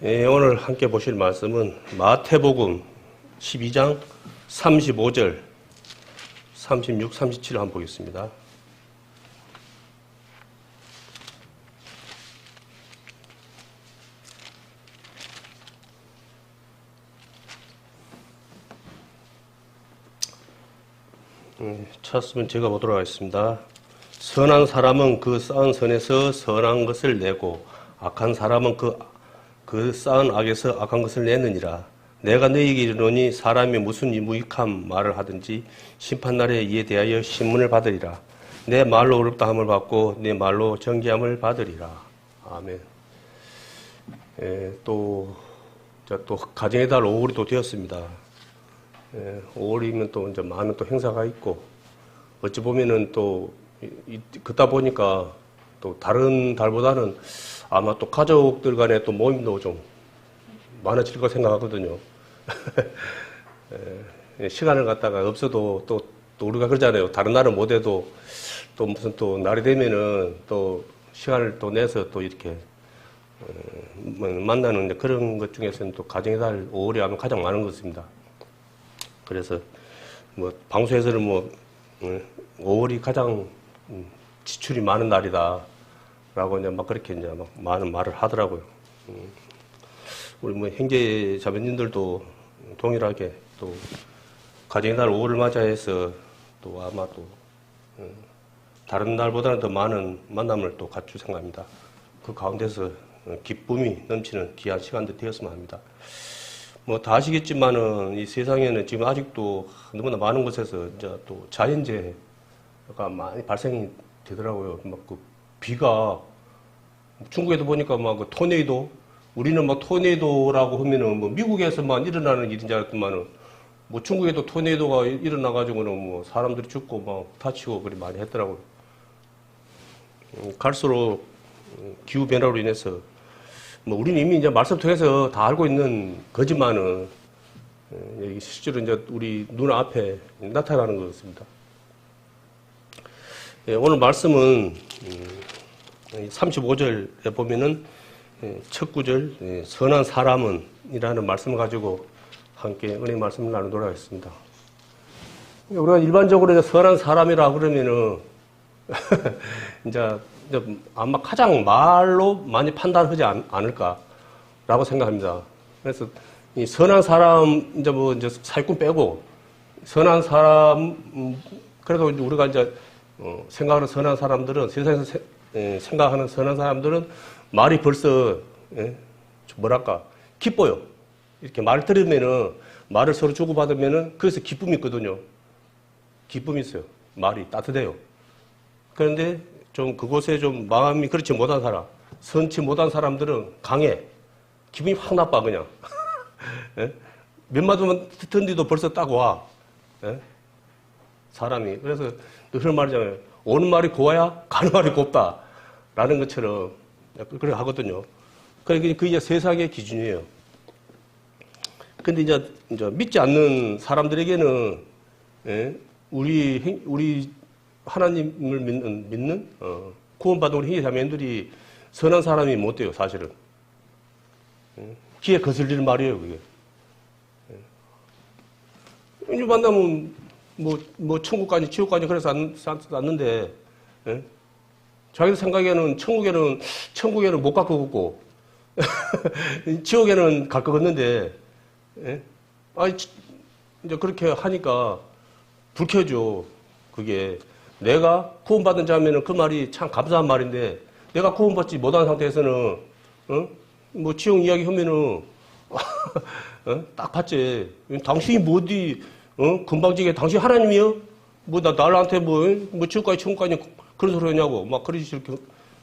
오늘 함께 보실 말씀은 마태복음 12장 35절, 36, 37을 한번 보겠습니다. 찾았으면 제가 보도록 하겠습니다. 선한 사람은 그 쌓은 선에서 선한 것을 내고 악한 사람은 그 쌓은 악에서 악한 것을 내느니라. 내가 너희에게 이르노니 사람이 무슨 무익한 말을 하든지 심판날에 이에 대하여 신문을 받으리라. 내 말로 어렵다 함을 받고 내 말로 정죄함을 받으리라. 아멘. 또 가정의 달 5월이 또 되었습니다. 5월이면 또 이제 많은 또 행사가 있고, 어찌 보면은 또 그다 보니까 또 다른 달보다는 아마 또 가족들 간의 또 모임도 좀 많아질 거 생각하거든요. 시간을 갖다가 없어도 또 우리가 그러잖아요. 다른 날은 못 해도 또 무슨 또 날이 되면은 또 시간을 또 내서 또 이렇게 만나는 그런 것 중에서는 또 가정의 달 5월이 하면 가장 많은 것 같습니다. 그래서 뭐 방송에서는 뭐 5월이 가장 지출이 많은 날이다 라고 이제 막 그렇게 이제 막 많은 말을 하더라고요. 우리 뭐 형제 자매님들도 동일하게 또 가정의 날 5월을 맞이해서 또 아마 또 다른 날보다는 더 많은 만남을 또 갖출 생각합니다. 그 가운데서 기쁨이 넘치는 귀한 시간도 되었으면 합니다. 뭐 다 아시겠지만은 이 세상에는 지금 아직도 너무나 많은 곳에서 이제 또 자연재해가 많이 발생이 되더라고요. 막 그 비가 중국에도 보니까 막 그 토네이도, 우리는 막 토네이도라고 하면은 뭐 미국에서만 일어나는 일인 줄 알았더만은 뭐 중국에도 토네이도가 일어나가지고는 뭐 사람들이 죽고 막 다치고 그리 많이 했더라고요. 갈수록 기후 변화로 인해서 뭐 우리는 이미 이제 말씀 통해서 다 알고 있는 거지만은 실제로 이제 우리 눈 앞에 나타나는 것 같습니다. 오늘 말씀은 35절에 보면은 첫 구절 선한 사람은 이라는 말씀을 가지고 함께 은혜 말씀을 나누도록 하겠습니다. 우리가 일반적으로 이제 선한 사람이라 그러면은 이제 아마 가장 말로 많이 판단하지 않을까라고 생각합니다. 그래서 이 선한 사람 이제 뭐 이제 사기꾼 빼고 선한 사람 그래도 우리가 이제 생각하는 선한 사람들은 세상에서 생각하는 선한 사람들은 말이 벌써 뭐랄까 기뻐요. 이렇게 말 들으면은 말을 서로 주고받으면은 그래서 기쁨이 있거든요. 기쁨이 있어요. 말이 따뜻해요. 그런데 좀 그곳에 좀 마음이 그렇지 못한 사람, 선치 못한 사람들은 강해. 기분이 확 나빠 그냥. 몇 마디만 듣는데도 벌써 딱 와. 사람이. 그래서 그런 말이잖아요. 오는 말이 고와야 가는 말이 곱다. 라는 것처럼 그렇게 하거든요. 그게 이제 세상의 기준이에요. 근데 이제 믿지 않는 사람들에게는 우리 하나님을 믿는 구원받은 우리 형제 자매들이 선한 사람이 못 돼요, 사실은. 귀에 거슬리는 말이에요, 그게. 이제 만나면 뭐 천국 가니 지옥 가니 그래서 않는데 자기들 생각에는 천국에는 못 갈 것 같고 지옥에는 갈 것 같는데 이제 그렇게 하니까 불쾌죠. 그게 내가 구원받은 자면은 그 말이 참 감사한 말인데 내가 구원받지 못한 상태에서는 뭐 지옥 이야기 하면은 딱 봤지. 당신이 뭐 어디 금방지게 당신 하나님이요? 뭐 나한테 뭐 지옥 가니 천국 가니 그런 소리 하냐고 막 그런 식으로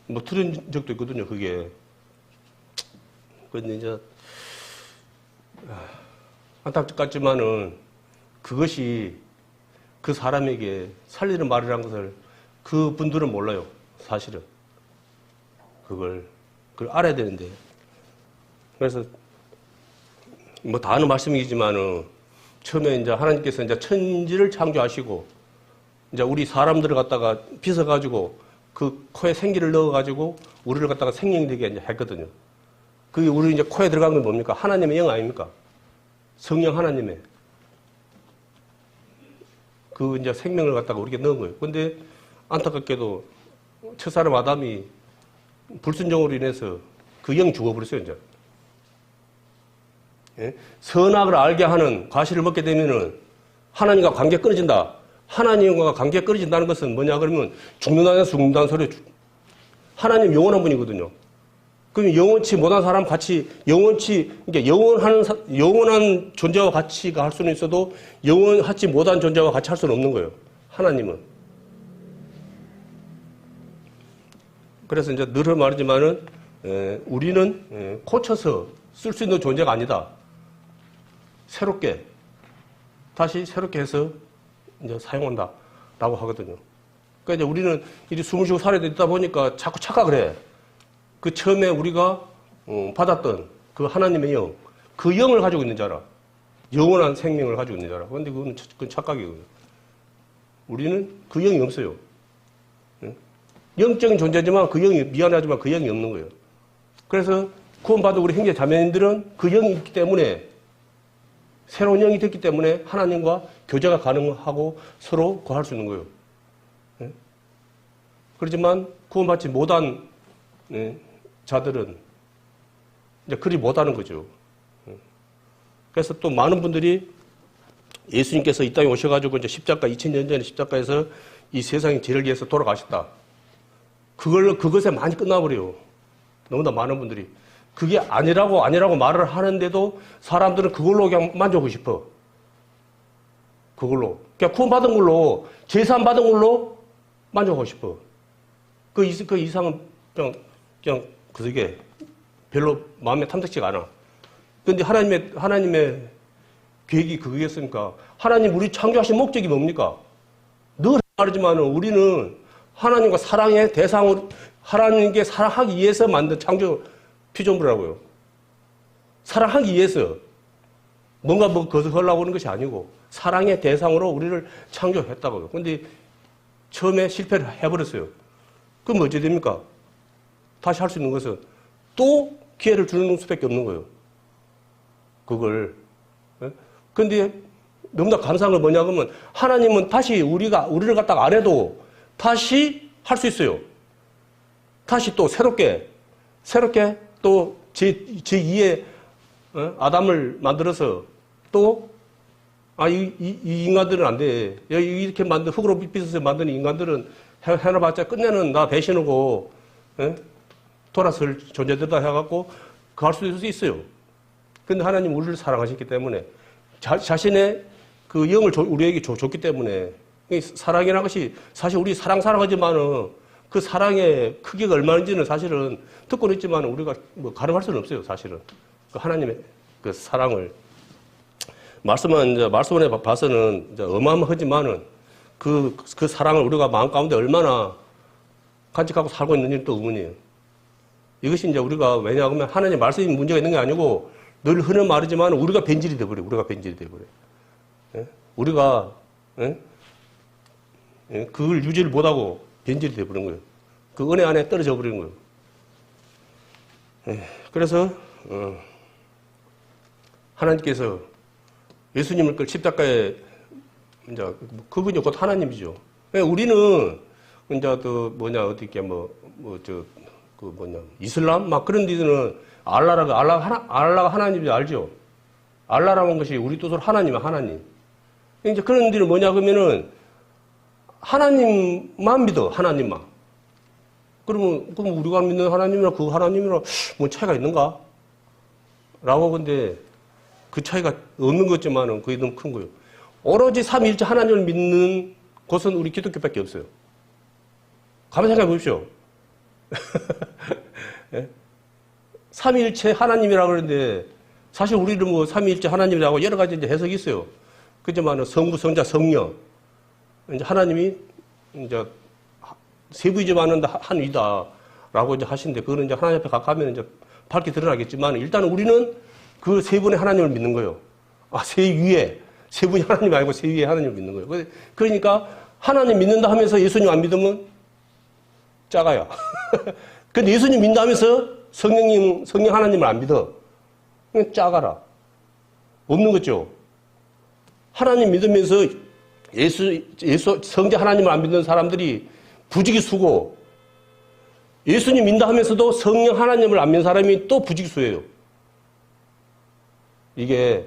뭐 들은 적도 있거든요. 그게. 그런데 이제 안타깝지만은 그것이 그 사람에게 살리는 말이라는 것을 그 분들은 몰라요. 사실은. 그걸 알아야 되는데. 그래서 뭐 다 아는 말씀이지만은 처음에 이제 하나님께서 이제 천지를 창조하시고 이제 우리 사람들을 갖다가 빚어가지고 그 코에 생기를 넣어가지고 우리를 갖다가 생명되게 이제 했거든요. 그게 우리 이제 코에 들어간 건 뭡니까? 하나님의 영 아닙니까? 성령 하나님의. 그 이제 생명을 갖다가 우리에게 넣은 거예요. 근데 안타깝게도 첫사람 아담이 불순종으로 인해서 그 영 죽어버렸어요, 이제. 예? 선악을 알게 하는 과실을 먹게 되면은 하나님과 관계 끊어진다. 하나님과 관계 끊어진다는 것은 뭐냐 그러면 죽는다는 소리예요. 하나님 영원한 분이거든요. 그럼 영원치 못한 사람 같이 그러니까 영원한 존재와 같이가 할 수는 있어도 영원하지 못한 존재와 같이 할 수는 없는 거예요. 하나님은. 그래서 이제 늘 말하지만은 우리는 고쳐서 쓸 수 있는 존재가 아니다. 새롭게 다시 새롭게 해서 이제 사용한다라고 하거든요. 그러니까 이제 우리는 이제 숨을 쉬고 살아야 되다 보니까 자꾸 착각을 해. 그 처음에 우리가 받았던 그 하나님의 영, 그 영을 가지고 있는 자라. 영원한 생명을 가지고 있는 자라. 그런데 그건 착각이거든요. 우리는 그 영이 없어요. 영적인 존재지만 그 영이 미안하지만 그 영이 없는 거예요. 그래서 구원받은 우리 형제 자매님들은 그 영이 있기 때문에 새로운 영이 됐기 때문에 하나님과 교제가 가능하고 서로 구할 수 있는 거예요. 그렇지만 구원받지 못한 자들은 이제 그리 못하는 거죠. 그래서 또 많은 분들이 예수님께서 이 땅에 오셔가지고 이제 십자가 2000년 전에 십자가에서 이 세상의 죄를 위해서 돌아가셨다. 그것에 많이 끝나버려요. 너무나 많은 분들이. 그게 아니라고 말을 하는데도 사람들은 그걸로 그냥 만족하고 싶어. 그걸로. 그냥 구원받은 걸로, 제사함 받은 걸로 만족하고 싶어. 그 이상은 그냥 그게 별로 마음에 탐탁지가 않아. 근데 하나님의 계획이 그거였으니까. 하나님 우리 창조하신 목적이 뭡니까? 늘 말하지만 우리는 하나님과 사랑의 대상으로, 하나님께 사랑하기 위해서 만든 창조 피조물이라고요. 사랑하기 위해서. 뭔가 그것을 하려고 하는 것이 아니고, 사랑의 대상으로 우리를 창조했다고요. 근데 처음에 실패를 해버렸어요. 그럼 어찌 됩니까? 다시 할 수 있는 것은 또 기회를 주는 수밖에 없는 거예요. 그걸. 근데 너무나 감사한 건 뭐냐 그러면 하나님은 다시 우리를 갖다가 안 해도 다시 할 수 있어요. 다시 또 새롭게 또 제2의 아담을 만들어서 또 이 인간들은 안 돼. 이렇게 흙으로 빚어서 만든 인간들은 해놔봤자 끝내는 나 배신하고 돌아설 존재들다 해갖고 그 할 수 있어요. 근데 하나님 우리를 사랑하셨기 때문에 자신의 그 영을 우리에게 줬기 때문에 사랑이라는 것이 사실 우리 사랑하지만은 그 사랑의 크기가 얼마인지는 사실은 듣고는 있지만 우리가 뭐 가늠할 수는 없어요. 사실은 그 하나님의 그 사랑을 말씀에 봐서는 이제 어마어마하지만은 그 사랑을 우리가 마음 가운데 얼마나 간직하고 살고 있는지는 또 의문이에요. 이것이 이제 우리가 왜냐하면 하나님 말씀이 문제가 있는 게 아니고 늘 흔한 말이지만 우리가 변질이 돼버려. 예? 우리가 그걸 유지를 못하고 변질이 돼버린 거예요. 그 은혜 안에 떨어져 버리는 거예요. 그래서 하나님께서 예수님을 십자가에 이제 그분이 곧 하나님이죠. 우리는 이제 이슬람 막 그런 데는 알라가 하나님인지 알죠. 알라라는 것이 우리 뜻으로 하나님이야, 하나님. 이제 그런 데는 뭐냐 그러면은 하나님만 믿어, 하나님만. 그럼 우리가 믿는 하나님이랑 그 하나님이랑 뭐 차이가 있는가? 라고 근데 그 차이가 없는 거지만은 그게 너무 큰 거예요. 오로지 삼위일체 하나님을 믿는 곳은 우리 기독교밖에 없어요. 가만 생각해 보십시오. 예? 삼위일체 하나님이라고 그러는데 사실 우리는 뭐 삼위일체 하나님이라고 여러 가지 이제 해석이 있어요. 그렇지만 성부, 성자, 성령 이제 하나님이 이제 세부이지만은 한 위다라고 이제 하시는데 그거는 이제 하나님 앞에 가면 이제 밝게 드러나겠지만 일단 우리는 그 세 분의 하나님을 믿는 거예요. 세 분이 하나님이 아니고 세 위의 하나님을 믿는 거예요. 그러니까 하나님 믿는다 하면서 예수님 안 믿으면 작아요. 근데 예수님 믿는다 하면서 성령 하나님을 안 믿어. 그냥 짜가라. 없는 거죠. 하나님 믿으면서 예수 성자 하나님을 안 믿는 사람들이 부지기수고, 예수님 믿는다 하면서도 성령 하나님을 안 믿는 사람이 또 부지기수예요. 이게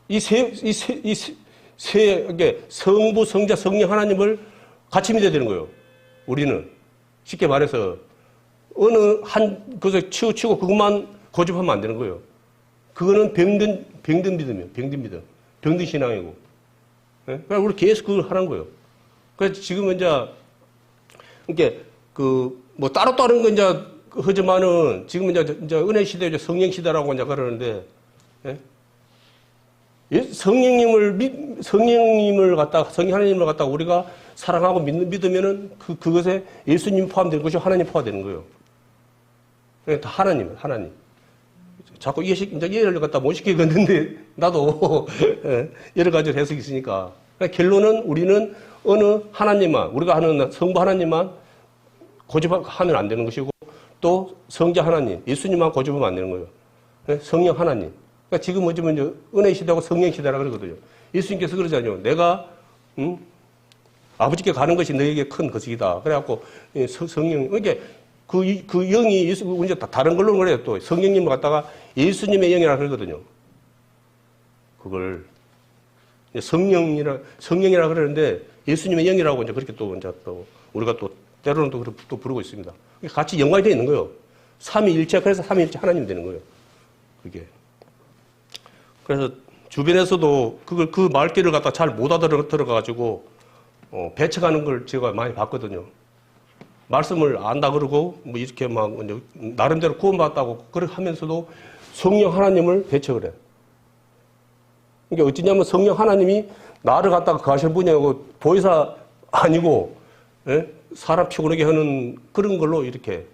이게 성부, 성자, 성령 하나님을 같이 믿어야 되는 거예요. 우리는 쉽게 말해서 어느 한 것을 치우치고 그것만 고집하면 안 되는 거예요. 그거는 병든 믿음이에요. 병든 믿음, 병든 신앙이고. 그러니까 우리 계속 그걸 하는 거예요. 그래서 지금은 이제 뭐 따로 다른 건 이제 하지만은 지금은 이제 은혜 시대, 성령 시대라고 이제 그러는데, 성령님을 갖다가, 성령 하나님을 갖다가 우리가 사랑하고 믿으면은 그것에 예수님이 포함되는 것이 하나님 포함되는 거예요. 다 하나님. 자꾸 이제 예를 갖다 못 시키겠는데, 나도 여러 가지 해석이 있으니까. 그러니까 결론은 우리는 어느 하나님만, 우리가 하는 성부 하나님만 고집하면 안 되는 것이고, 또 성자 하나님, 예수님만 고집하면 안 되는 거예요. 성령 하나님. 그러니까 지금 뭐지만 은혜 시대하고 성령 시대라 그러거든요. 예수님께서 그러잖아요. 내가 아버지께 가는 것이 너에게 큰 것이다. 그래갖고 성령, 그러니까 그 영이 이제 다른 걸로 그래요. 또 성령님을 갖다가 예수님의 영이라 그러거든요. 그걸 성령이라 그러는데 예수님의 영이라고 이제 그렇게 또 우리가 또 때로는 또 부르고 있습니다. 같이 연관이 되어 있는 거예요. 삼위일체, 그래서 삼위일체 하나님 되는 거예요. 그게. 그래서 주변에서도 그 말귀를 갖다 잘 못 알아들어가지고 배척하는 걸 제가 많이 봤거든요. 말씀을 안다 그러고 뭐 이렇게 막 나름대로 구원받았다고 그렇게 하면서도 성령 하나님을 배척을 해. 그러니까 어찌냐면 성령 하나님이 나를 갖다가 가실 분이 아니고 보혜사 아니고, 사람 피곤하게 하는 그런 걸로 이렇게.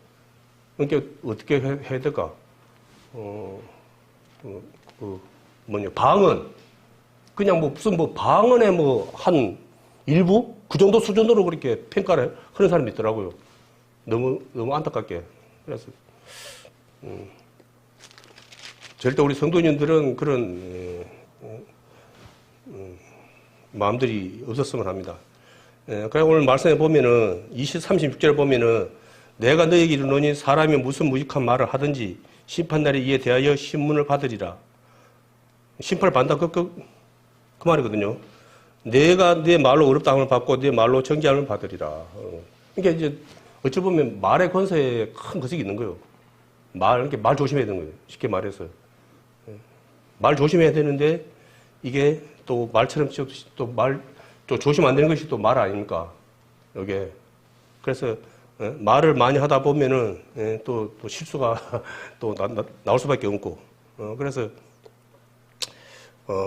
그러니까 어떻게 해야 될까? 방언. 그냥 무슨 방언의 한 일부? 그 정도 수준으로 그렇게 평가를 하는 사람이 있더라고요. 너무 안타깝게. 그래서, 절대 우리 성도님들은 그런, 마음들이 없었으면 합니다. 그래 오늘 말씀해 보면은 36절에 보면은 내가 너에게 이르노니 사람이 무슨 무익한 말을 하든지 심판날에 이에 대하여 신문을 받으리라. 심판을 받는다 그 말이거든요. 내가 내 말로 어렵다 함을 받고 내 말로 정죄함을 받으리라. 그러니까 이제 어찌 보면 말의 권세에 큰 것이 있는 거예요. 말 조심해야 되는 거예요. 쉽게 말해서. 말 조심해야 되는데 이게 또 말처럼 또 조심 안 되는 것이 또 말 아닙니까? 여기에. 그래서 말을 많이 하다 보면은 또 실수가 또 나올 수밖에 없고. 그래서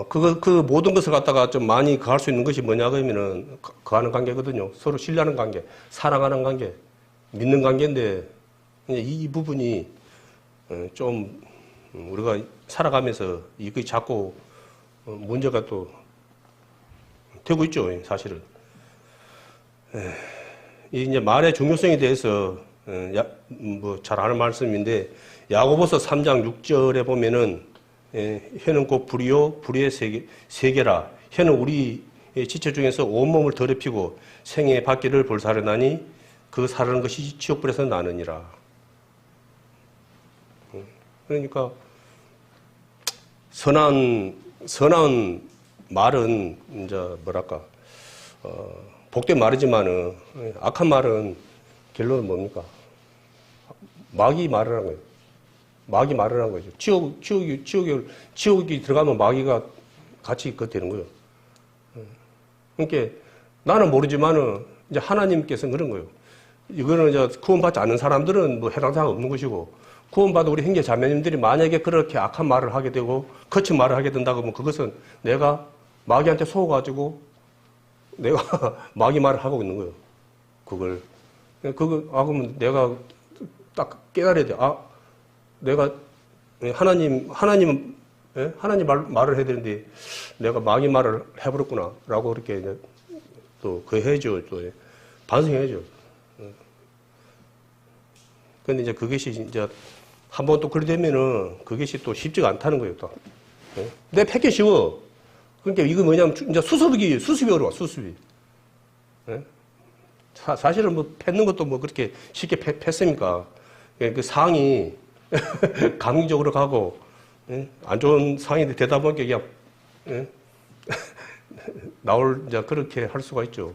그 모든 것을 갖다가 좀 많이 가할 수 있는 것이 뭐냐 그러면은 거하는 관계거든요. 서로 신뢰하는 관계, 사랑하는 관계, 믿는 관계인데 이 부분이 좀 우리가 살아가면서 이게 자꾸 문제가 또 되고 있죠, 사실은. 이제 말의 중요성에 대해서 잘 아는 말씀인데 야고보서 3장 6절에 보면은 혀는 곧 불이요 불의 세계라. 혀는 우리 지체 중에서 온몸을 더럽히고 생의 밖에를 볼사르나니 그 사르는 것이 지옥불에서 나느니라. 그러니까 선한 말은 이제 뭐랄까 복된 말이지만은 악한 말은 결론은 뭡니까? 마귀 말을 한 거예요. 마귀 말을 한 거죠. 지옥이 들어가면 마귀가 같이 되는 거예요. 그러니까 나는 모르지만은 이제 하나님께서는 그런 거예요. 이거는 이제 구원받지 않는 사람들은 뭐 해당 사항 없는 것이고, 구원받은 우리 형제 자매님들이 만약에 그렇게 악한 말을 하게 되고 거친 말을 하게 된다고 하면 그것은 내가 마귀한테 속아가지고 내가 마귀 말을 하고 있는 거예요. 그러면 내가 딱 깨달아야 돼. 내가 하나님 말을 해야 되는데 내가 마귀 말을 해버렸구나. 라고 이렇게 이제 또 해야죠. 또 반성해야죠. 근데 이제 그것이 이제 한 번 또 그래 되면은 그것이 또 쉽지가 않다는 거예요, 또. 예? 내 패기 쉬워. 그러니까 이거 뭐냐면 이제 수습이 어려워, 수습이. 예? 사실은 뭐 패는 것도 뭐 그렇게 쉽게 팼습니까? 그 상이 강의적으로 가고, 예? 안 좋은 상이 되다 보니까 그냥, 예? 이제 그렇게 할 수가 있죠.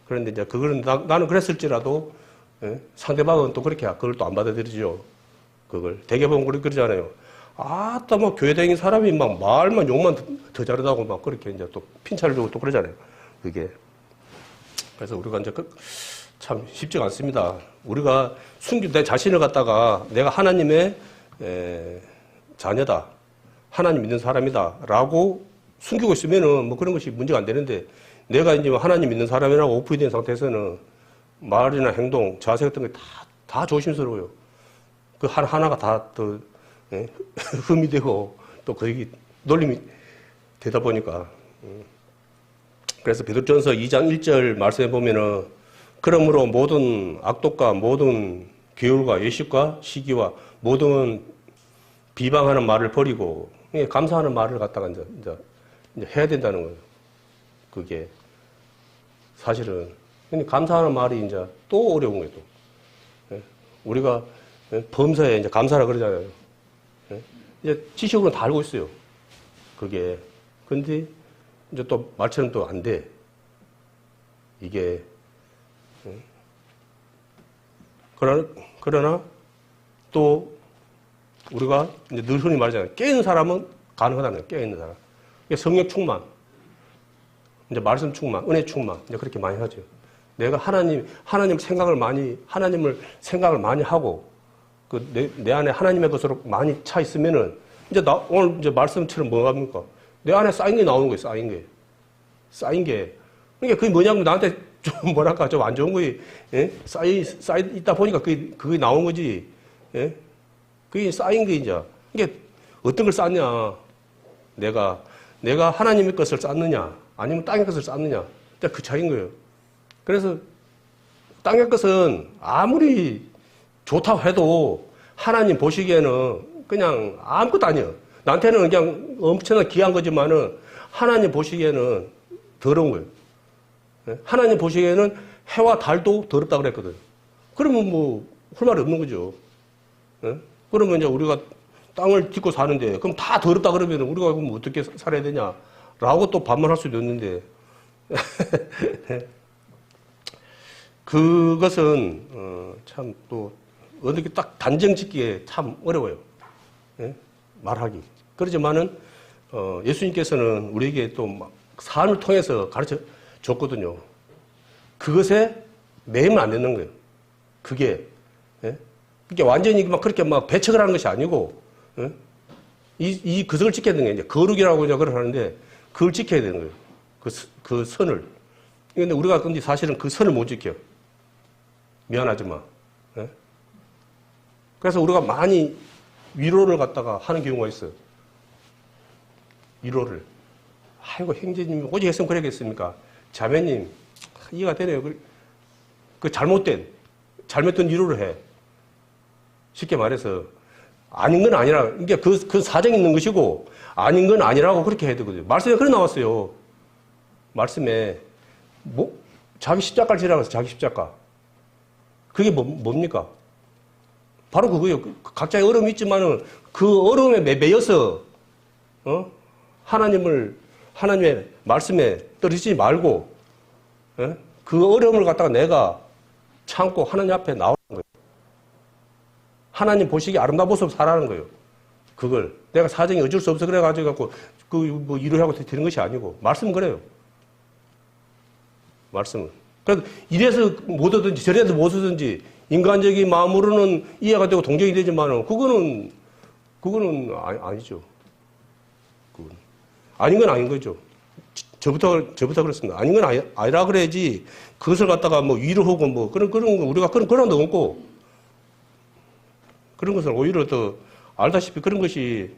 그런데 이제 그거는 나는 그랬을지라도, 예? 상대방은 또 그렇게 그걸 또 안 받아들이죠. 그걸. 대개 보면 그러잖아요. 또 뭐 교회 다니는 사람이 막 말만 욕만 더 잘하다고 막 그렇게 이제 또 핀차를 주고 또 그러잖아요. 그게. 그래서 우리가 이제 참 쉽지가 않습니다. 우리가 내 자신을 갖다가 내가 하나님의 자녀다. 하나님 믿는 사람이다. 라고 숨기고 있으면은 뭐 그런 것이 문제가 안 되는데 내가 이제 하나님 믿는 사람이라고 오픈이 된 상태에서는 말이나 행동, 자세 같은 게 다 조심스러워요. 그 하나가 다 또 흠이 되고 또 거기 놀림이 되다 보니까. 그래서 베드로전서 2장 1절 말씀해 보면은 그러므로 모든 악독과 모든 괴울과 예식과 시기와 모든 비방하는 말을 버리고 감사하는 말을 갖다가 이제 해야 된다는 거예요. 그게 사실은 근데 감사하는 말이 이제 또 어려운 거예요. 또 우리가 범사에 이제 감사라 그러잖아요. 이제 지식으로 다 알고 있어요. 그게 근데 이제 또 말처럼 또 안 돼. 이게 그러나 또 우리가 이제 늘 흔히 말하잖아요. 깨있는 사람은 가능하다는 거예요. 깨있는 사람. 성령 충만, 이제 말씀 충만, 은혜 충만, 이제 그렇게 많이 하죠. 내가 하나님을 생각을 많이 하고, 내 안에 하나님의 것으로 많이 차 있으면은, 이제 오늘 이제 말씀처럼 뭐합니까? 내 안에 쌓인 게 나오는 거예요, 쌓인 게. 그러니까 그게 뭐냐면 나한테 좀 뭐랄까, 좀 안 좋은 거에, 예? 쌓이 있다 보니까 그게 나온 거지, 예? 그게 쌓인 게 이제. 이게 어떤 걸 쌓냐? 내가 하나님의 것을 쌓느냐, 아니면 땅의 것을 쌓느냐. 그 차이인 거예요. 그래서 땅의 것은 아무리 좋다고 해도 하나님 보시기에는 그냥 아무것도 아니에요. 나한테는 그냥 엄청나게 귀한 거지만은 하나님 보시기에는 더러운 거예요. 하나님 보시기에는 해와 달도 더럽다고 그랬거든. 그러면 뭐 할 말이 없는 거죠. 그러면 이제 우리가 땅을 짓고 사는데 그럼 다 더럽다 그러면 우리가 그럼 어떻게 살아야 되냐라고 또 반문할 수도 있는데 그것은 참 또 어떻게 딱 단정 짓기에 참 어려워요. 예? 말하기. 그렇지만은 예수님께서는 우리에게 또 막 삶을 통해서 가르쳐 줬거든요. 그것에 매이면 안 되는 거예요. 그게 예? 그게 완전히 막 그렇게 막 배척을 하는 것이 아니고 예? 이 그것을 지켜야 되는 게 이제 거룩이라고 이제 그걸 하는데 그걸 지켜야 되는 거예요. 그 선을. 근데 우리가 근데 사실은 그 선을 못 지켜. 미안하지만. 예? 그래서 우리가 많이 위로를 갖다가 하는 경우가 있어요. 위로를. 아이고, 형제님, 오직 했으면 그러겠습니까? 자매님, 이해가 되네요. 그 잘못된 위로를 해. 쉽게 말해서, 아닌 건 아니라, 이게 그 사정이 있는 것이고, 아닌 건 아니라고 그렇게 해야 되거든요. 말씀에 그래 나왔어요. 말씀에, 자기 십자가를 지라고 해서 자기 십자가. 그게 뭡니까? 바로 그거예요. 각자의 어려움이 있지만은 그 어려움에 매여서, 하나님의 말씀에 떨어지지 말고, 그 어려움을 갖다가 내가 참고 하나님 앞에 나오는 거예요. 하나님 보시기에 아름다운 모습을 살아가는 거예요. 그걸. 내가 사정이 어쩔 수 없어 그래가지고, 일을 하고 되는 것이 아니고, 말씀은 그래요. 말씀은. 그래서 이래서 못 얻든지 저래서 못 얻든지, 인간적인 마음으로는 이해가 되고 동정이 되지만, 그거는 아니죠. 그건. 아닌 건 아닌 거죠. 저부터 그렇습니다. 아닌 건 아니라 그래야지, 그것을 갖다가 위로하고 그런 거, 우리가 그런 거 없고, 그런 것을 오히려 더 알다시피 그런 것이,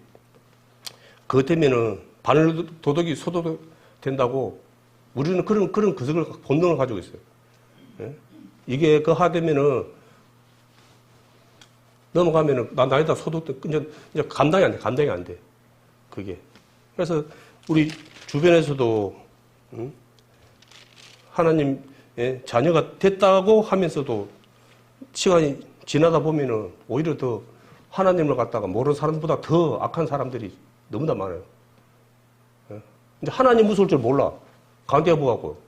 그것 때문에는 바늘 도둑이 소도둑 된다고, 우리는 그런 그성을, 본능을 가지고 있어요. 예? 이게 하되면은, 넘어가면은 나이다 소득 이제 감당이 안 돼. 그게. 그래서 우리 주변에서도 하나님의 자녀가 됐다고 하면서도 시간이 지나다 보면은 오히려 더 하나님을 갖다가 모르는 사람보다 더 악한 사람들이 너무나 많아요. 이제 하나님 무서울 줄 몰라. 강대부하고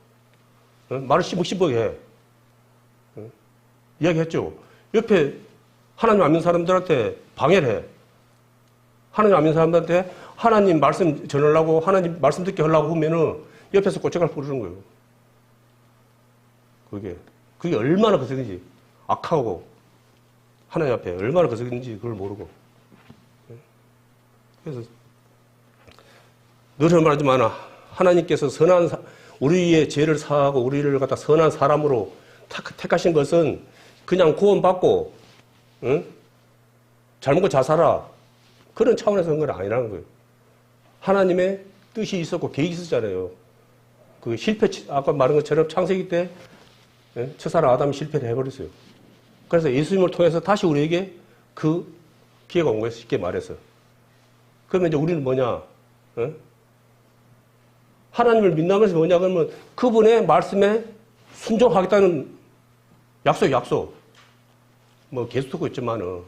말을 씹먹씹먹 해. 이야기했죠. 옆에 하나님 안 믿는 사람들한테 방해를 해. 하나님 안 믿는 사람들한테 하나님 말씀 전하려고 하나님 말씀 듣게 하려고 하면은 옆에서 꼬책을 부르는 거예요. 그게 얼마나 거슬린지 악하고 하나님 앞에 얼마나 거슬린지 그걸 모르고. 그래서 늘 말하지만 하나님께서 우리의 죄를 사하고 우리를 갖다 선한 사람으로 택하신 것은 그냥 구원받고 잘 먹고 잘 살아 그런 차원에서 한 건 아니라는 거예요. 하나님의 뜻이 있었고 계획이 있었잖아요. 그 아까 말한 것처럼 창세기 때 첫사람 아담이 실패를 해버렸어요. 그래서 예수님을 통해서 다시 우리에게 그 기회가 온 거예요. 쉽게 말해서. 그러면 이제 우리는 뭐냐? 하나님을 믿는 것이 뭐냐? 그러면 그분의 말씀에 순종하겠다는 약속. 뭐 계속 듣고 있지만은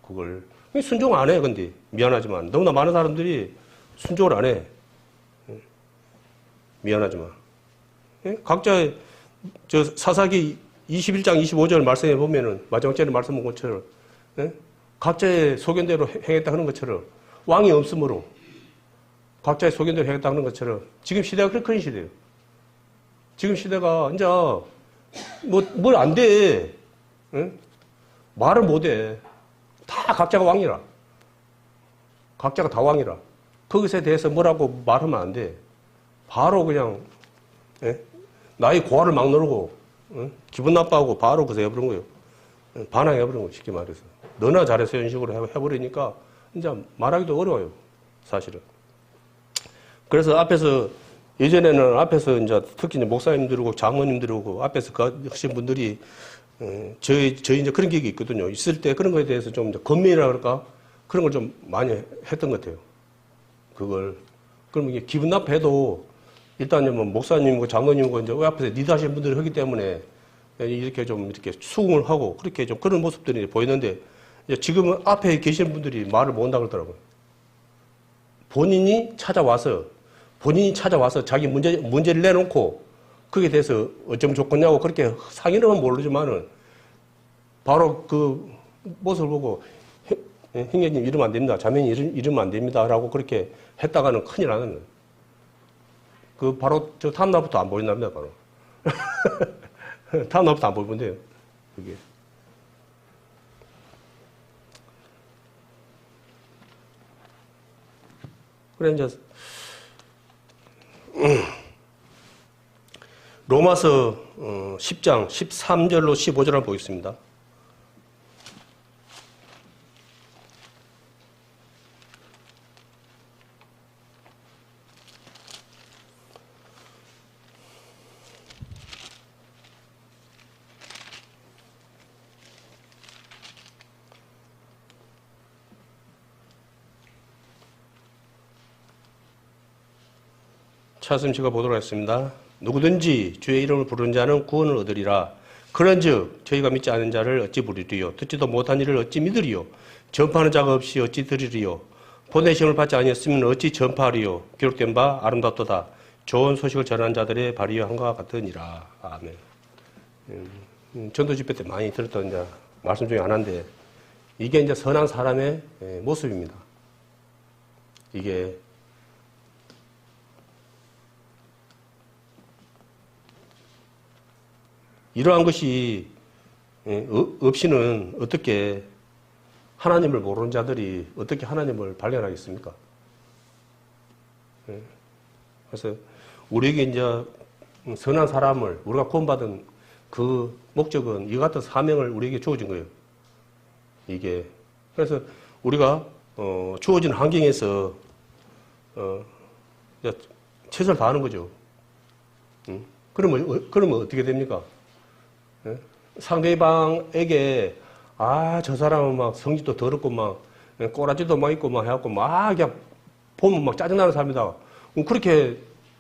그걸 순종 안 해. 근데 미안하지만 너무나 많은 사람들이 순종을 안 해. 미안하지만 각자 저 사사기 21장 25절 말씀해 보면은 마지막 절에 말씀한 것처럼 각자의 소견대로 행했다 하는 것처럼 왕이 없으므로 각자의 소견대로 행했다 하는 것처럼 지금 시대가 그런 시대예요. 지금 시대가 이제 뭘 안 돼. 말을 못 해. 다 각자가 왕이라. 각자가 다 왕이라. 거기에 대해서 뭐라고 말하면 안 돼. 바로 그냥 나의 고아를 막 누르고 기분 나빠하고 바로 그새 해버린 거예요. 반항해버린 거예요. 쉽게 말해서. 너나 잘해서 이런 식으로 해버리니까 이제 말하기도 어려워요. 사실은. 그래서 예전에는 앞에서 이제 특히 목사님들이고 장모님들이고 앞에서 하신 분들이 저희 이제 그런 기억이 있거든요. 있을 때 그런 거에 대해서 좀 건면이라 그럴까? 그런 걸 좀 많이 했던 것 같아요. 그럼 이게 기분 나빠해도 일단 뭐 목사님이고 장로님이고 이제 앞에서 리드하시는 분들이 하기 때문에 이렇게 수긍을 하고 그렇게 좀 그런 모습들이 보이는데 지금은 앞에 계신 분들이 말을 못 한다고 그러더라고요. 본인이 찾아와서 자기 문제를 내놓고 거기에 대해서 어쩌면 좋겠냐고 그렇게 상의는 모르지만은 바로 그 모습을 보고 형님 이러면 안 됩니다. 자매님 이러면 안 됩니다. 라고 그렇게 했다가는 큰일 나는 거예요. 바로 저 다음 날부터 안 보인답니다. 바로. 다음 날부터 안 보이는데요. 그게. 그래 이제 로마서 10장 13절로 15절 한번 보겠습니다. 차승 씨가 보도록 하겠습니다. 누구든지 주의 이름을 부르는 자는 구원을 얻으리라. 그런즉 저희가 믿지 않은 자를 어찌 부르리요? 듣지도 못한 일을 어찌 믿으리요? 전파하는 자가 없이 어찌 들으리요? 보내심을 받지 아니했으면 어찌 전파하리요? 기록된 바 아름답도다. 좋은 소식을 전하는 자들의 발이여 한과 같으니라. 아멘. 전도 집회 때 많이 들었던 이제 말씀 중에 하나인데 이게 이제 선한 사람의 모습입니다. 이게 이러한 것이 없이는 어떻게 하나님을 모르는 자들이 어떻게 하나님을 발견하겠습니까? 그래서 우리에게 이제 선한 사람을 우리가 구원받은 그 목적은 이 같은 사명을 우리에게 주어진 거예요. 이게 그래서 우리가 주어진 환경에서 최선을 다하는 거죠. 그러면 어떻게 됩니까? 상대방에게 저 사람은 막 성질도 더럽고 막 꼬라지도 막 있고 막 해갖고 막 그냥 보면 막 짜증나는 사람이다. 그렇게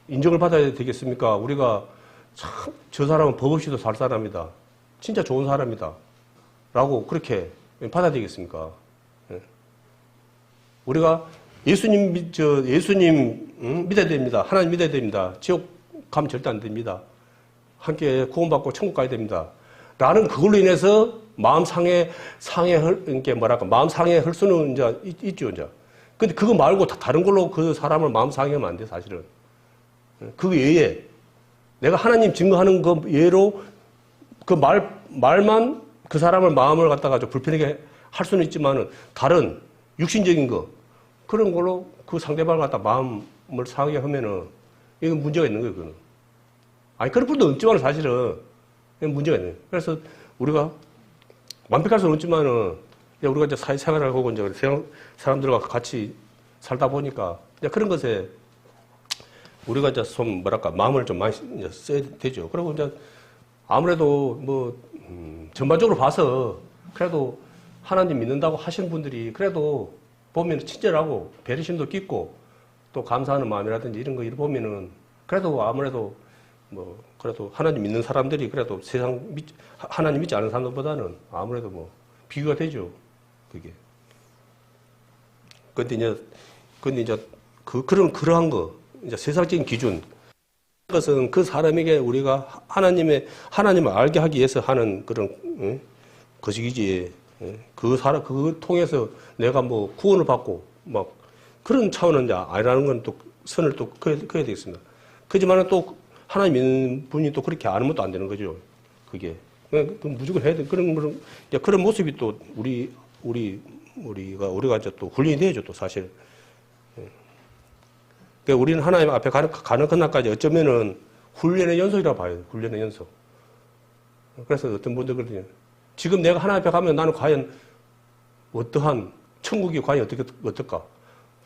인정을 받아야 되겠습니까? 우리가 참, 저 사람은 법 없이도 살 사람이다. 진짜 좋은 사람이다. 라고 그렇게 받아야 되겠습니까? 우리가 예수님 믿어야 됩니다. 하나님 믿어야 됩니다. 지옥 가면 절대 안 됩니다. 함께 구원받고 천국 가야 됩니다. 라는 그걸로 인해서 마음 이게 뭐랄까, 마음 상해할 수는 이제 있죠, 이제. 근데 그거 말고 다른 걸로 그 사람을 마음 상해하면 안 돼, 사실은. 그 외에 내가 하나님 증거하는 그 예로 그 말만 그 사람을 마음을 갖다가 좀 불편하게 할 수는 있지만은 다른 육신적인 거 그런 걸로 그 상대방을 갖다 마음을 상하게 하면은 이건 문제가 있는 거예요, 그거는. 아니, 그런 분도 없지만 사실은 문제가 있는 거예요. 그래서 우리가 완벽할 수는 없지만은 우리가 이제 사회생활을 하고 이제 사람들과 같이 살다 보니까 이제 그런 것에 우리가 이제 좀 뭐랄까 마음을 좀 많이 이제 써야 되죠. 그리고 이제 아무래도 뭐 전반적으로 봐서 그래도 하나님 믿는다고 하시는 분들이 그래도 보면 친절하고 배려심도 깊고 또 감사하는 마음이라든지 이런 거 보면은 그래도 아무래도 뭐 그래도 하나님 믿는 사람들이 그래도 하나님 믿지 않은 사람들보다는 아무래도 뭐 비교가 되죠. 그게. 근데 이제 그러한 거 이제 세상적인 기준 그것은 그 사람에게 우리가 하나님을 알게 하기 위해서 하는 그런 것이지. 그걸 통해서 내가 뭐 구원을 받고 막 그런 차원은 이제 아니라는 건 또 선을 또 그어야 되겠습니다. 그지만은 또 하나님 믿는 분이 또 그렇게 안 하면 또 안 되는 거죠. 그게. 무조건 해야 돼. 그런 모습이 또 우리가 이제 또 훈련이 되죠, 또 사실. 그러니까 우리는 하나님 앞에 가는 그날까지 어쩌면은 훈련의 연속이라고 봐요. 훈련의 연속. 그래서 어떤 분들 그러거든요. 지금 내가 하나님 앞에 가면 나는 과연 어떠한 천국이 과연 어떨까?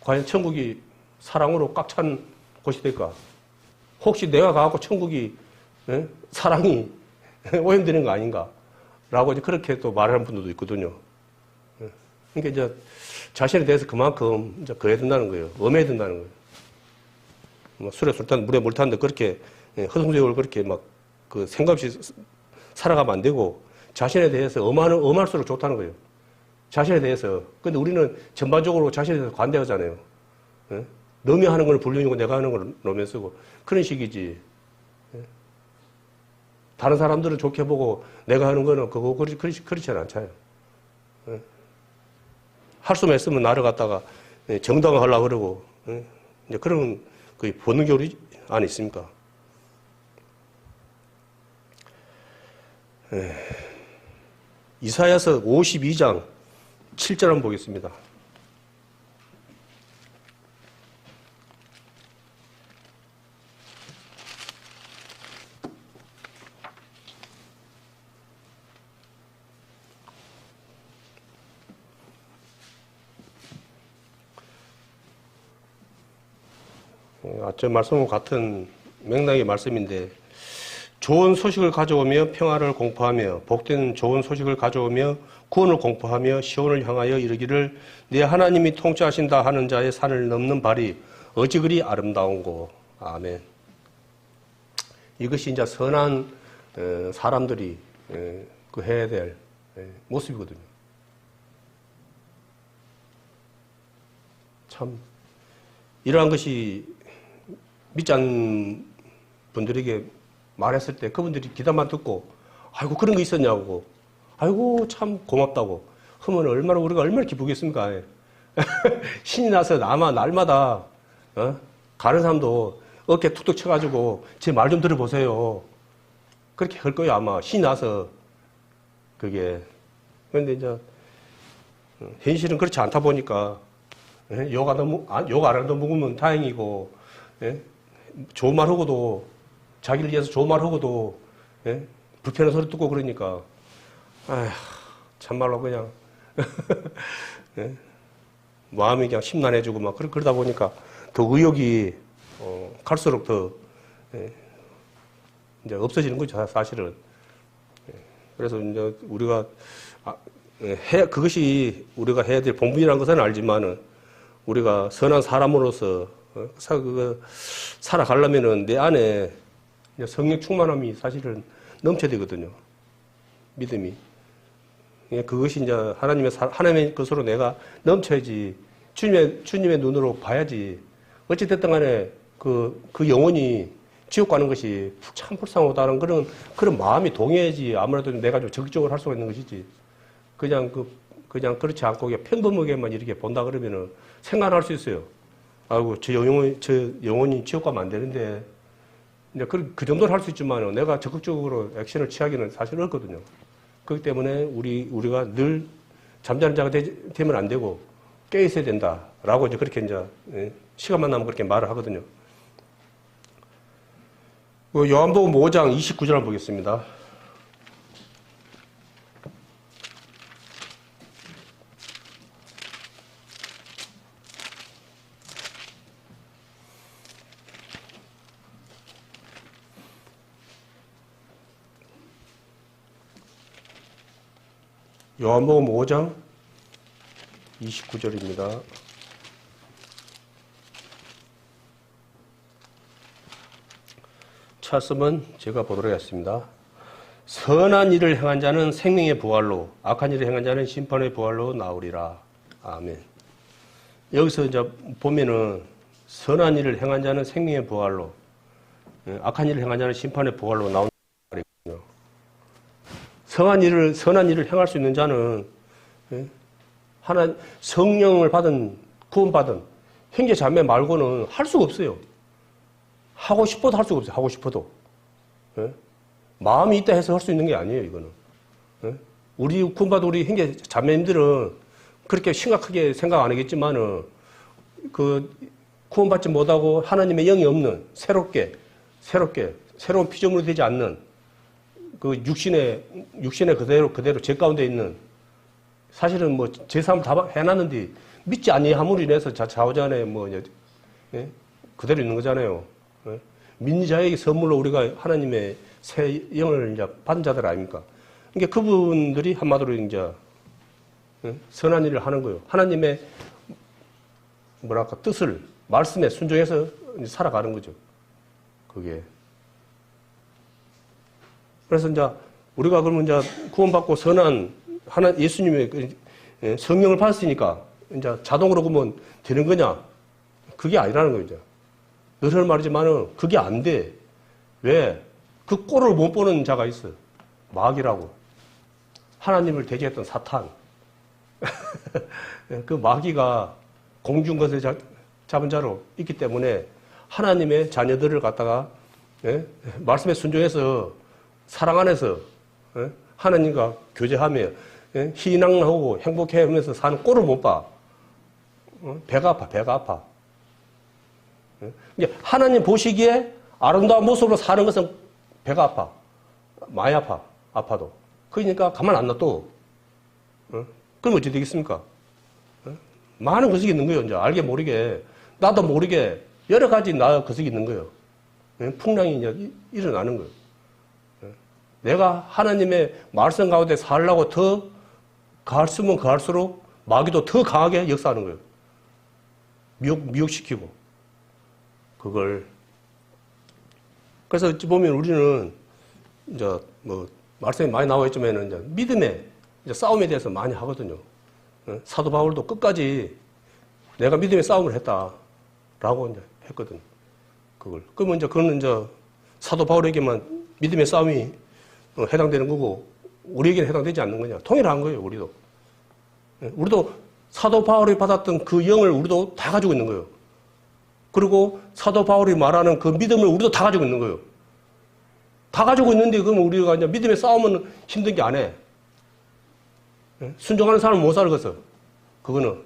과연 천국이 사랑으로 꽉 찬 곳이 될까? 혹시 내가 가고 천국이 사랑이 오염되는 거 아닌가? 라고 이제 그렇게 또 말하는 분들도 있거든요. 그러니까 이제 자신에 대해서 그만큼 이제 그래야 된다는 거예요. 엄해야 된다는 거예요. 뭐 술에 술 탄, 물에 물 탔는데 그렇게 허송세월 그렇게 막 그 생각 없이 살아가면 안 되고 자신에 대해서 엄할수록 좋다는 거예요. 자신에 대해서. 근데 우리는 전반적으로 자신에 대해서 관대하잖아요. 너미 하는 걸 불륜이고 내가 하는 걸 로맨스고 그런 식이지. 다른 사람들을 좋게 보고 내가 하는 거는 그거 그렇지는 않잖아요. 할 수만 있으면 나를 갖다가 정당화하려고 그러고 이제 그런 그 본능이 우리 안에 있습니까? 이사야서 52장 7절 한번 보겠습니다. 저 말씀과 같은 맥락의 말씀인데 좋은 소식을 가져오며 평화를 공포하며 복된 좋은 소식을 가져오며 구원을 공포하며 시온을 향하여 이르기를 내 하나님이 통치하신다 하는 자의 산을 넘는 발이 어찌 그리 아름다운고. 아멘. 이것이 이제 선한 사람들이 그 해야 될 모습이거든요. 참 이러한 것이 믿지 않는 분들에게 말했을 때 그분들이 기다만 듣고 아이고 그런 거 있었냐고 아이고 참 고맙다고 하면 우리가 얼마나 기쁘겠습니까? 신이 나서 아마 날마다 가는 사람도 어깨 툭툭 쳐가지고 제 말 좀 들어보세요. 그렇게 할 거예요 아마 신이 나서 그게. 그런데 이제 현실은 그렇지 않다 보니까 욕 안 하도 먹으면 다행이고 좋은 말 하고도 자기를 위해서 좋은 말 하고도 불편한 소리 듣고 그러니까 아휴 참말로 그냥 마음이 그냥 심란해지고 막 그러다 보니까 더 의욕이 갈수록 더 이제 없어지는 거죠 사실은. 그래서 이제 우리가 그것이 우리가 해야 될 본분이라는 것은 알지만은 우리가 선한 사람으로서 살아가려면은 내 안에 성령 충만함이 사실은 넘쳐야 되거든요. 믿음이. 그것이 이제 하나님의 것으로 내가 넘쳐야지. 주님의 눈으로 봐야지. 어찌됐든 간에 그 영혼이 지옥 가는 것이 참 불쌍하다는 그런 마음이 동해야지. 아무래도 내가 좀 적극적으로 할 수가 있는 것이지. 그냥 그렇지 않고 평범하게만 이렇게 본다 그러면은 생각할 수 있어요. 아이고, 저 영혼이 지옥 가면 안 되는데. 이제 그 정도는 할 수 있지만 내가 적극적으로 액션을 취하기는 사실 어렵거든요. 그렇기 때문에 우리가 늘 잠자는 자가 되면 안 되고 깨 있어야 된다라고 이제 그렇게 이제 시간만 나면 그렇게 말을 하거든요. 요한복음 5장 29절 보겠습니다. 요한복음 5장 29절입니다. 말씀은 제가 보도록 하겠습니다. 선한 일을 행한 자는 생명의 부활로, 악한 일을 행한 자는 심판의 부활로 나오리라. 아멘. 여기서 이제 보면은 선한 일을 행한 자는 생명의 부활로, 악한 일을 행한 자는 심판의 부활로 나온다 말이거든요. 선한 일을 행할 수 있는 자는 성령을 구원받은 형제 자매 말고는 할 수가 없어요. 하고 싶어도 할 수가 없어요. 하고 싶어도. 마음이 있다 해서 할 수 있는 게 아니에요, 이거는. 우리 구원받은 우리 형제 자매님들은 그렇게 심각하게 생각 안 하겠지만은, 구원받지 못하고 하나님의 영이 없는, 새로운 피조물이 되지 않는, 육신의 그대로 제 가운데 있는, 사실은 제3을 다 해놨는데, 믿지 아니함으로 인해서 좌우자에 그대로 있는 거잖아요. 믿는 자에게 선물로 우리가 하나님의 새 영을 이제 받은 자들 아닙니까? 그러니까 그분들이 한마디로 이제 선한 일을 하는 거예요. 하나님의 뜻을 말씀에 순종해서 살아가는 거죠. 그게. 그래서 이제 우리가 그러면 이제 구원받고 예수님의 성령을 받았으니까 이제 자동으로 그러면 되는 거냐? 그게 아니라는 거죠. 늘 말이지만은 그게 안 돼. 왜? 그 꼴을 못 보는 자가 있어. 마귀라고. 하나님을 대적했던 사탄. 그 마귀가 공중 것을 잡은 자로 있기 때문에 하나님의 자녀들을 갖다가 말씀에 순종해서 사랑 안에서 하나님과 교제하며 희망하고 행복해 하면서 사는 꼴을 못 봐. 배가 아파. 하나님 보시기에 아름다운 모습으로 사는 것은 배가 아파. 많이 아파도. 그러니까 가만 안 놔둬. 그럼 어찌 되겠습니까? 많은 것이 있는 거예요. 이제 알게 모르게. 나도 모르게 여러 가지 것이 있는 거예요. 풍랑이 이제 일어나는 거예요. 내가 하나님의 말씀 가운데 살려고 더 갈수면 갈수록 마귀도 더 강하게 역사하는 거예요. 미혹시키고. 그래서 어찌 보면 우리는 이제 말씀이 많이 나와 있지만 이제 믿음의 싸움에 대해서 많이 하거든요. 사도 바울도 끝까지 내가 믿음의 싸움을 했다라고 이제 했거든. 그러면 그거는 이제 사도 바울에게만 믿음의 싸움이 해당되는 거고 우리에게는 해당되지 않는 거냐. 통일한 거예요, 우리도. 우리도 사도 바울이 받았던 그 영을 우리도 다 가지고 있는 거예요. 그리고 사도 바울이 말하는 그 믿음을 우리도 다 가지고 있는 거예요. 다 가지고 있는데 그러면 우리가 이제 믿음의 싸움은 힘든 게 안 해. 순종하는 사람은 못 살겠어. 그거는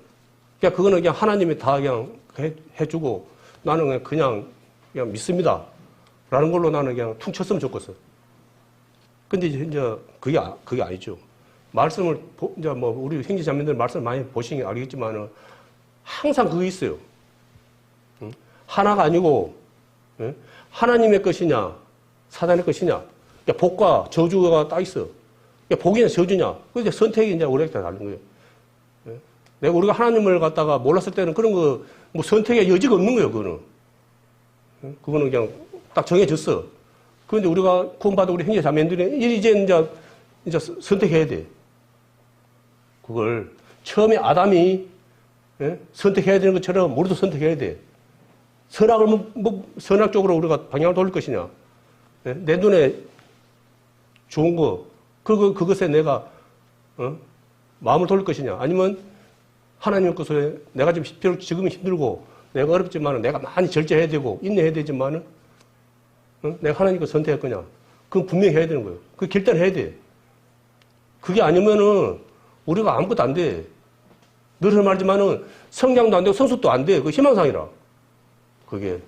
그냥 하나님이 다 그냥 해주고 나는 그냥 믿습니다. 라는 걸로 나는 그냥 퉁 쳤으면 좋겠어. 근데 이제 그게 아니죠. 말씀을, 이제 우리 형제 자매들 말씀을 많이 보시니 알겠지만은 항상 그게 있어요. 하나가 아니고, 하나님의 것이냐, 사단의 것이냐. 복과 저주가 딱 있어. 복이냐, 저주냐. 그게 선택이 이제 우리에게 다른 거예요. 예? 내가 우리가 하나님을 갖다가 몰랐을 때는 그런 거, 뭐 선택의 여지가 없는 거예요, 그거는. 예? 그거는 그냥 딱 정해졌어. 그런데 우리가 구원받은 우리 형제 자매들이 이제 선택해야 돼. 그걸 처음에 아담이 예? 선택해야 되는 것처럼 우리도 선택해야 돼. 선악을 선악 쪽으로 우리가 방향을 돌릴 것이냐. 예? 내 눈에 좋은 거, 그것에 내가 마음을 돌릴 것이냐. 아니면 하나님 것에 내가 지금 힘들고 내가 어렵지만 내가 많이 절제해야 되고 인내해야 되지만은 내가 하나님 것 선택할 거냐. 그건 분명히 해야 되는 거예요. 그 결단해야 돼. 그게 아니면은 우리가 아무것도 안 돼. 늘 말하지만은 성장도 안 되고 성숙도 안 돼. 그 희망상이라. 그게.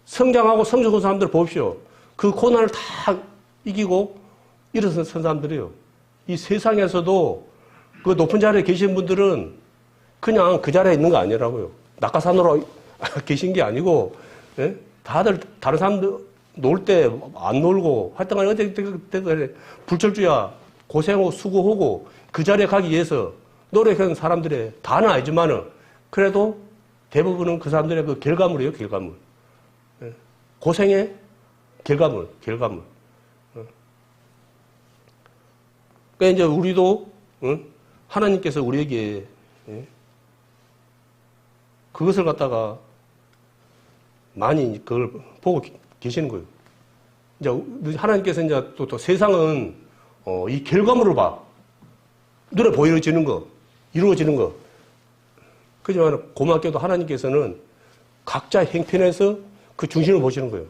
성장하고 성숙한 사람들 보십시오. 그 고난을 다 이기고 일어선 사람들이에요. 이 세상에서도 그 높은 자리에 계신 분들은 그냥 그 자리에 있는 거 아니라고요. 낙하산으로 계신 게 아니고, 예? 다들 다른 사람들 놀 때 안 놀고 하여튼간 어디 불철주야 고생하고 수고하고 그 자리에 가기 위해서 노력하는 사람들의 다는 아니지만은 그래도 대부분은 그 사람들의 그 결과물이에요, 결과물. 예? 고생의 결과물. 그러니까 이제 우리도 하나님께서 우리에게 그것을 갖다가 많이 그걸 보고 계시는 거예요. 이제 하나님께서 이제 또 세상은 이 결과물을 봐. 눈에 보여지는 거, 이루어지는 거. 그지만 고맙게도 하나님께서는 각자의 행편에서 그 중심을 보시는 거예요.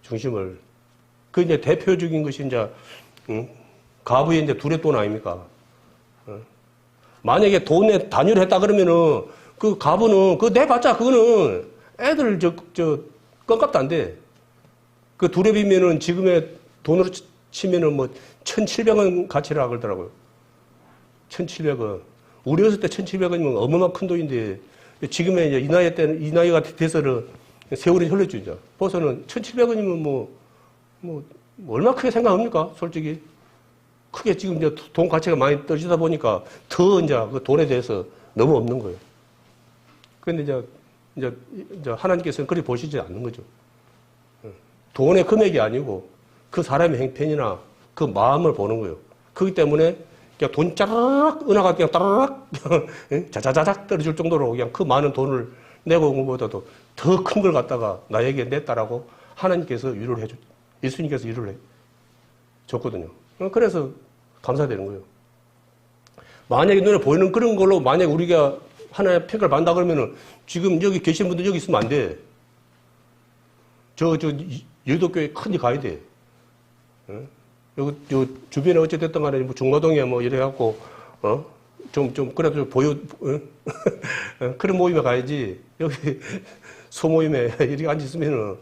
중심을. 그 이제 대표적인 것이 이제 가부의 이제 둘의 돈 아닙니까? 만약에 돈에 단위를 했다 그러면은 그 가부는 그거 내봤자 그거는 애들 껌값도 안 돼. 그 두렵이면은 지금의 돈으로 치면은 뭐 1,700원 가치라 그러더라고요. 1,700원. 우리 어렸을 때 1,700원이면 어마어마한 큰 돈인데 지금의 이제 이 나이가 돼서는 세월이 흘렀죠, 이제. 벌써는 1,700원이면 뭐 얼마 크게 생각합니까? 솔직히. 크게 지금 이제 돈 가치가 많이 떨어지다 보니까 더 이제 그 돈에 대해서 너무 없는 거예요. 그런데 이제 하나님께서는 그리 보시지 않는 거죠. 돈의 금액이 아니고 그 사람의 행편이나 그 마음을 보는 거예요. 그렇기 때문에 그냥 돈 짜라락 은하가 그냥 따라락 자자자작 떨어질 정도로 그냥 그 많은 돈을 내고 온 것보다도 더 큰 걸 갖다가 나에게 냈다라고 하나님께서 위로를 해줬, 예수님께서 위로를 해줬거든요. 그래서 감사되는 거예요. 만약에 눈에 보이는 그런 걸로 만약에 우리가 하나의 평가를 받는다 그러면은 지금 여기 계신 분들 여기 있으면 안 돼. 여의도교회 큰데 가야 돼. 여기, 주변에 어찌됐든 간에 뭐 중노동에 뭐 이래갖고, 그래도 그런 모임에 가야지. 여기 소모임에 이렇게 앉아있으면은,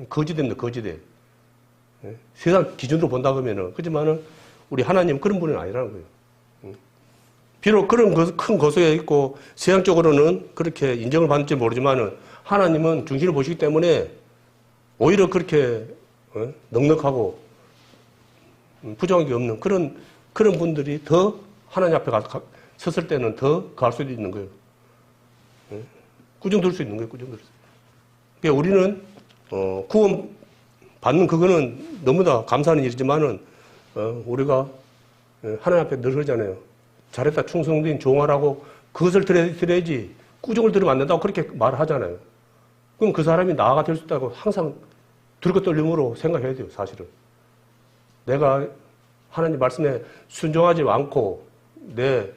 거지됩니다, 거지돼. 세상 기준으로 본다 그러면은. 그렇지만은 우리 하나님 그런 분은 아니라는 거예요. 비록 그런 큰 거소에 있고 세상적으로는 그렇게 인정을 받는지 모르지만은 하나님은 중심을 보시기 때문에 오히려 그렇게 넉넉하고 부정한 게 없는 그런 분들이 더 하나님 앞에 섰을 때는 더 갈 수도 있는 거예요. 꾸중 들 수 있는 거예요. 꾸중 들 수. 그러니까 우리는 구원 받는 그거는 너무나 감사하는 일이지만은 우리가 하나님 앞에 늘 그러잖아요. 잘했다 충성된 종하라고 그것을 들어야지 꾸중을 들으면 안 된다고 그렇게 말을 하잖아요. 그럼 그 사람이 나아가 될 수 있다고 항상 들고 떨림으로 생각해야 돼요. 사실은. 내가 하나님 말씀에 순종하지 않고 내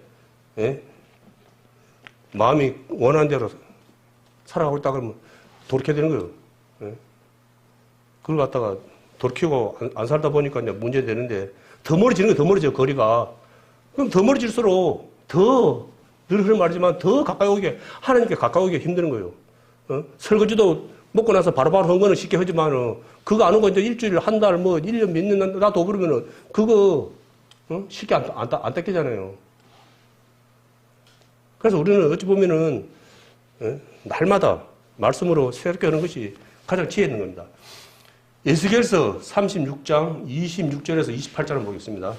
마음이 원하는 대로 살아가고 있다 그러면 돌이켜야 되는 거예요. 그걸 갖다가 돌이키고 안 살다 보니까 이제 문제 되는데 더 멀어지는 거예요. 더 멀어져 거리가. 그럼 더 멀어질수록 더 늘 그런 말이지만 더 가까이 오게 하나님께 가까이 오기가 힘드는 거예요. 설거지도 먹고 나서 바로바로 한 거는 쉽게 하지만 그거 안 하고 이제 일주일, 한 달, 뭐 1년, 몇 년 놔둬 그러면은 그거 쉽게 안 닦이잖아요. 그래서 우리는 어찌 보면은 날마다 말씀으로 새롭게 하는 것이 가장 지혜 있는 겁니다. 에스겔서 36장 26절에서 28절을 보겠습니다.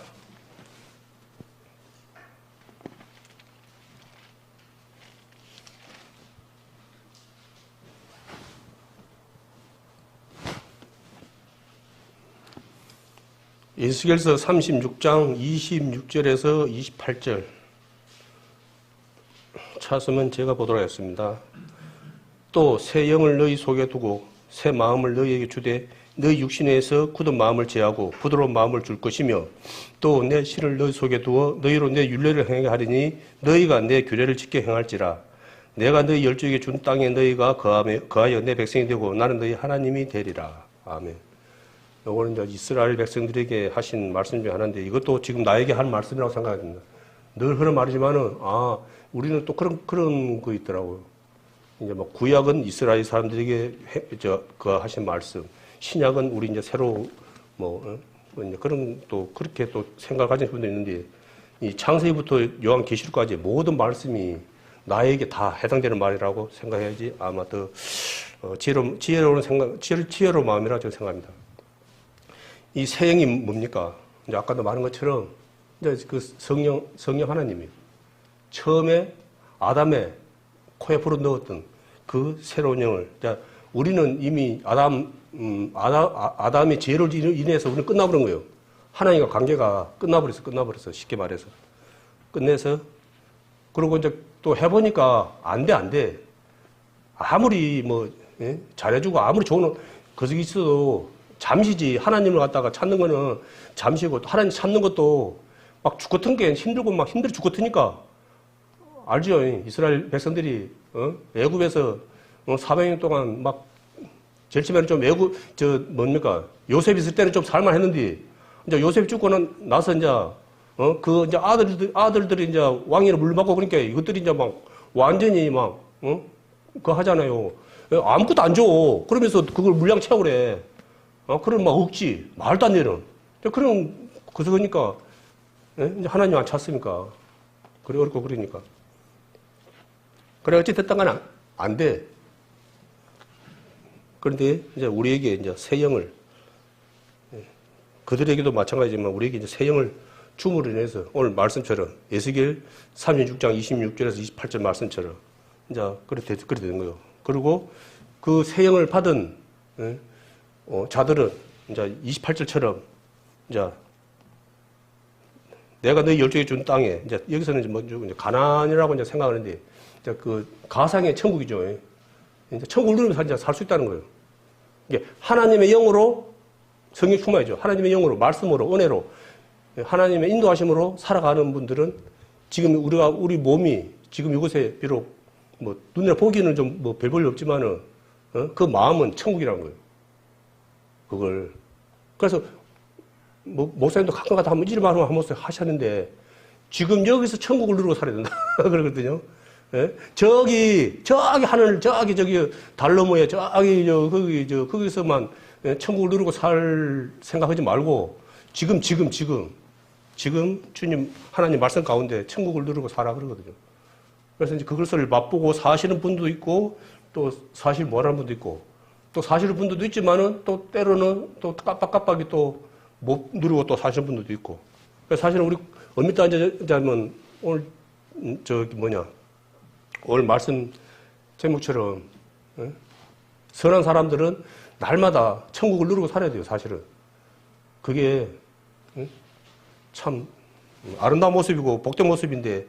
에스겔서 36장 26절에서 28절 찾으면 제가 보도록 하겠습니다. 또 새 영을 너희 속에 두고 새 마음을 너희에게 주되 너희 육신에서 굳은 마음을 제하고 부드러운 마음을 줄 것이며 또 내 실을 너희 속에 두어 너희로 내 율례를 행하게 하리니 너희가 내 규례를 지켜 행할지라. 내가 너희 열조에게 준 땅에 너희가 거하여 내 백성이 되고 나는 너희 하나님이 되리라. 아멘. 요거는 이제 이스라엘 백성들에게 하신 말씀 중에 하나인데 이것도 지금 나에게 한 말씀이라고 생각합니다. 늘 하는 말이지만은 우리는 또 그런 거 있더라고요. 이제 뭐 구약은 이스라엘 사람들에게 하신 말씀, 신약은 우리 이제 새로 이제 그런 또 그렇게 또 생각을 가진 분도 있는데 이 창세기부터 요한계시록까지 모든 말씀이 나에게 다 해당되는 말이라고 생각해야지 아마 더 지혜로운 마음이라 저는 생각합니다. 이 새 영이 뭡니까? 이제 아까도 말한 것처럼 이제 그 성령 하나님이 처음에 아담의 코에 불어 넣었던 그 새로운 영을 우리는 이미 아담의 죄로 인해서 우리는 끝나버린 거예요. 하나님과 관계가 끝나버렸어. 쉽게 말해서. 끝내서, 그러고 이제 또 해보니까 안 돼. 아무리 잘해주고 아무리 좋은 것이 있어도 잠시지. 하나님을 갖다가 찾는 거는 잠시고, 하나님 찾는 것도 막 죽겠던 게 힘들고 막 힘들어 죽겠으니까. 알죠? 이스라엘 백성들이, 애굽에서 400년 동안 막, 제일 처음에는 좀 요셉 있을 때는 좀 살만했는데, 이제 요셉이 죽고 나서 이제, 이제 아들들이 이제 왕위를 물려받고 그러니까 이것들이 이제 막 완전히 그거 하잖아요. 아무것도 안 줘. 그러면서 그걸 물량 채우래. 그런 막 억지, 말도 안 되는. 그래서 그러니까, 이제 하나님 안 찾습니까? 그래, 어렵고 그러니까. 그래, 어찌됐든 간에 안 돼. 그런데 이제 우리에게 이제 새 영을, 그들에게도 마찬가지지만 우리에게 이제 새 영을 줌으로 인해서 오늘 말씀처럼 에스겔 36장 26절에서 28절 말씀처럼 이제 그렇게 되는 거예요. 그리고 그 새 영을 받은 자들은 이제 28절처럼 이제 내가 너희 열조에 준 땅에 이제 여기서는 이제 가나안이라고 이제 생각하는데 이제 그 가상의 천국이죠. 이제 천국을 누리면서 살 수 있다는 거예요. 이게 하나님의 영으로 성령 충만이죠. 하나님의 영으로 말씀으로 은혜로 하나님의 인도하심으로 살아가는 분들은 지금 우리 몸이 지금 이곳에 비록 눈에 보기는 좀 별 볼일 없지만은 그 마음은 천국이라는 거예요. 그걸 그래서 목사님도 가끔가다 한번 이런 말을 한 번씩 하셨는데 지금 여기서 천국을 누리고 살아야 된다 그러거든요. 예? 저기 하늘 저기 달 너머에 거기서만 천국을 누리고 살 생각하지 말고 지금 주님 하나님 말씀 가운데 천국을 누리고 살아 그러거든요. 그래서 이제 그것을 맛보고 사시는 분도 있고 또 사실 못하는 분도 있고 또 사시는 분들도 있지만은 또 때로는 또 깜빡깜빡이 또 못 누리고 또 사시는 분들도 있고. 그래서 사실은 우리 얼핏 앉아자면 오늘 오늘 말씀 제목처럼 선한 사람들은 날마다 천국을 누리고 살아야 돼요. 사실은 그게 참 아름다운 모습이고 복된 모습인데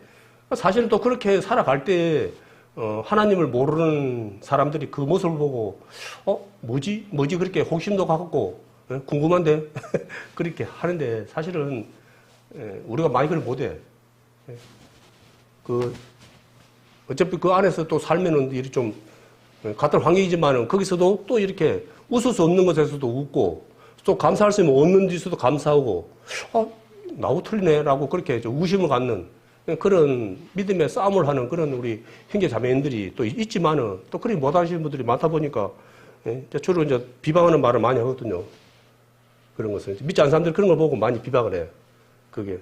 사실은 또 그렇게 살아갈 때 하나님을 모르는 사람들이 그 모습을 보고 뭐지 그렇게 호기심도 갖고 궁금한데 그렇게 하는데 사실은 우리가 많이 그걸 못해. 어차피 그 안에서 또 살면은 일이 좀 같은 환경이지만은 거기서도 또 이렇게 웃을 수 없는 것에서도 웃고 또 감사할 수 있는 없는 데서도 감사하고 나하고 틀리네라고 그렇게 우심을 갖는 그런 믿음의 싸움을 하는 그런 우리 형제 자매인들이 또 있지만은 또 그렇게 못하시는 분들이 많다 보니까 주로 이제 비방하는 말을 많이 하거든요. 그런 것은 믿지 않는 사람들이 그런 걸 보고 많이 비방을 해. 그게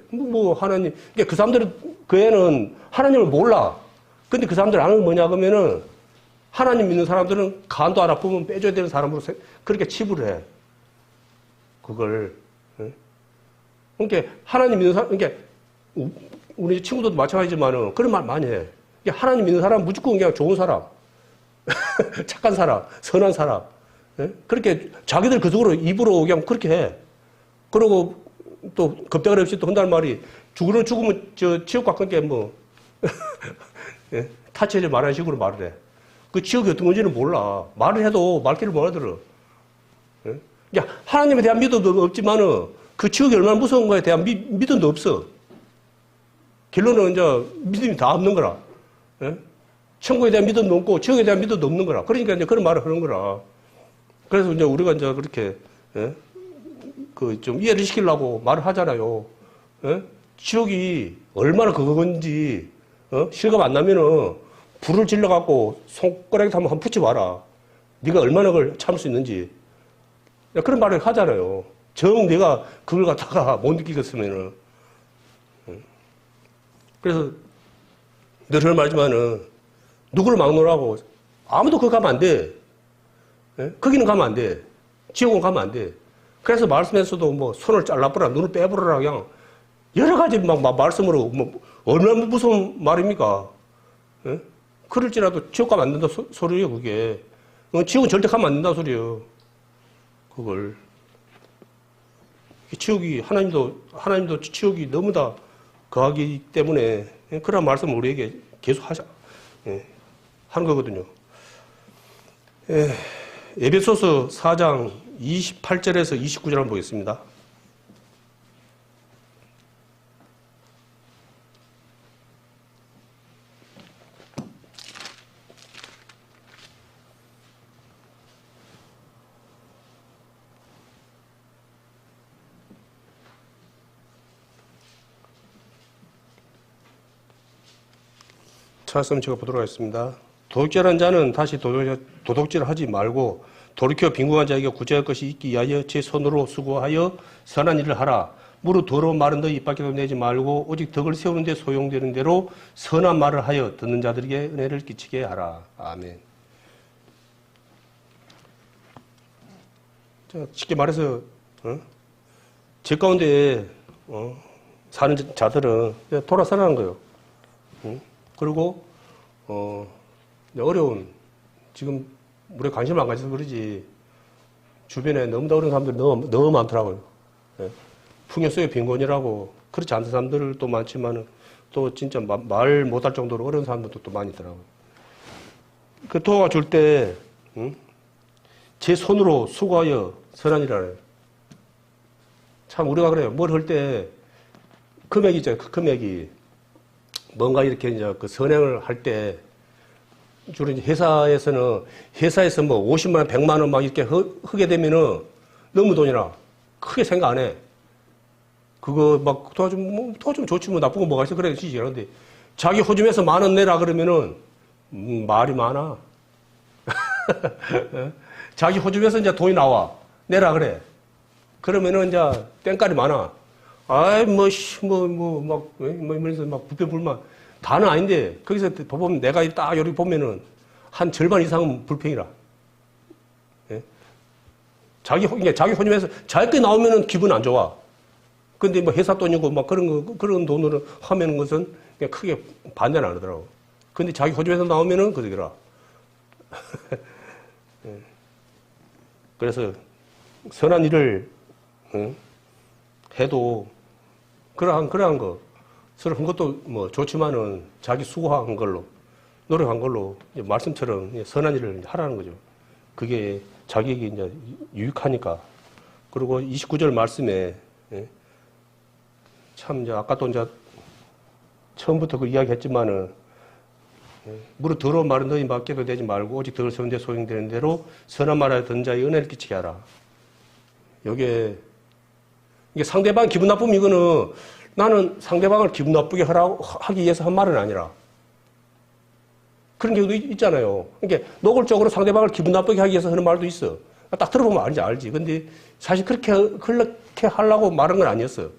하나님 그 사람들은 그 애는 하나님을 몰라. 근데 그 사람들 아는 건 뭐냐 그러면은 하나님 믿는 사람들은 간도 하나 보면 빼줘야 되는 사람으로 그렇게 치부를 해. 그걸. 그러니까 하나님 믿는 사람, 그러니까 우리 친구들도 마찬가지지만은 그런 말 많이 해. 그러니까 하나님 믿는 사람은 무조건 그냥 좋은 사람, 착한 사람, 선한 사람. 그렇게 자기들 그 속으로 입으로 그냥 그렇게 해. 그러고 또 겁대가리 없이 또 한다는 말이 죽으면 저 지옥과 함께 뭐 타치해서 말하는 식으로 말을 해. 그 지옥이 어떤 건지는 몰라. 말을 해도 말귀를 못 알아들어. 그러니까 하나님에 대한 믿음도 없지만은 그 지옥이 얼마나 무서운 거에 대한 믿음도 없어. 결론은 이제 믿음이 다 없는 거라. 천국에 대한 믿음도 없고 지옥에 대한 믿음도 없는 거라. 그러니까 이제 그런 말을 하는 거라. 그래서 이제 우리가 이제 그렇게 그 좀 이해를 시키려고 말을 하잖아요. 지옥이 얼마나 그건지 실감 안 나면은 불을 질러갖고 손가락에 한번 붙여봐라. 네가 얼마나 그걸 참을 수 있는지. 그런 말을 하잖아요. 정 내가 그걸 갖다가 못 느끼겠으면은. 그래서 늘 말하지만은 누구를 막노라고 아무도 거기 가면 안 돼. 거기는 가면 안 돼. 지옥은 가면 안 돼. 그래서 말씀에서도 뭐 손을 잘라버라, 눈을 빼버려라, 그냥 여러 가지 막 말씀으로 뭐 얼마나 무서운 말입니까? 그럴지라도 지옥 가면 안 된다 소리예요, 그게. 지옥은 절대 가면 안 된다 소리예요. 그걸. 지옥이, 하나님도 지옥이 너무 다 거하기 때문에 그런 말씀을 우리에게 계속 하는 거거든요. 에베소서 4장 28절에서 29절 한번 보겠습니다. 찾았으면 제가 보도록 하겠습니다. 도둑질한 자는 다시 도둑질을 하지 말고 돌이켜 빈궁한 자에게 구제할 것이 있기 위하여 제 손으로 수고하여 선한 일을 하라. 무릇 더러운 말은 너 입 밖에도 내지 말고 오직 덕을 세우는 데 소용되는 대로 선한 말을 하여 듣는 자들에게 은혜를 끼치게 하라. 아멘. 쉽게 말해서 제 가운데 사는 자들은 돌아서라는 거예요. 그리고 어려운 지금 우리 관심 안 가져서 그러지 주변에 너무 어려운 사람들이 너무 많더라고요. 풍요 속의 빈곤이라고 그렇지 않은 사람들도 많지만 또 진짜 말 못할 정도로 어려운 사람들도 또 많이 있더라고요. 그 도와줄 때 제 손으로 수고하여 선한 일을 하래요. 참 우리가 그래요. 뭘 할 때 금액이 있잖아요. 그 금액이 뭔가 이렇게 이제 그 선행을 할 때 주로 이제 회사에서 뭐 50만 원, 100만 원 막 이렇게 하게 되면은 너무 돈이라 크게 생각 안 해. 그거 막 도와주면 좋지 뭐 나쁜 거 뭐가 있어 그래 지지. 그런데 자기 호주에서 10,000원 내라 그러면은 말이 많아. 자기 호주에서 이제 돈이 나와 내라 그래. 그러면은 이제 땡깔이 많아. 아이 이러면서 막 불평불만 다는 아닌데 거기서 보면 내가 딱 여기 보면은 한 절반 이상은 불평이라. 자기 호주에서 자기 게 나오면은 기분 안 좋아. 근데 뭐 회사 돈이고 막 그런 돈으로 하면 것은 그냥 크게 반대는 안 하더라고. 근데 자기 호주에서 나오면은 그러더라. 그래서 선한 일을 해도 그러한 거 서로 한 것도 뭐 좋지만은 자기 수고한 걸로 노력한 걸로 말씀처럼 선한 일을 하라는 거죠. 그게 자기에게 이제 유익하니까. 그리고 29절 말씀에 참 이제 아까 또 이제 처음부터 그 이야기했지만은 무릇 더러운 말은 너희 밖에도 되지 말고 오직 덕을 세운 데 소용되는 대로 선한 말하여 듣는 자의 은혜를 끼치게 하라. 이게 상대방 기분 나쁘면 이거는 나는 상대방을 기분 나쁘게 하기 위해서 한 말은 아니라 그런 경우도 있잖아요. 그러니까 노골적으로 상대방을 기분 나쁘게 하기 위해서 하는 말도 있어. 딱 들어보면 알지. 근데 사실 그렇게 하려고 말한 건 아니었어.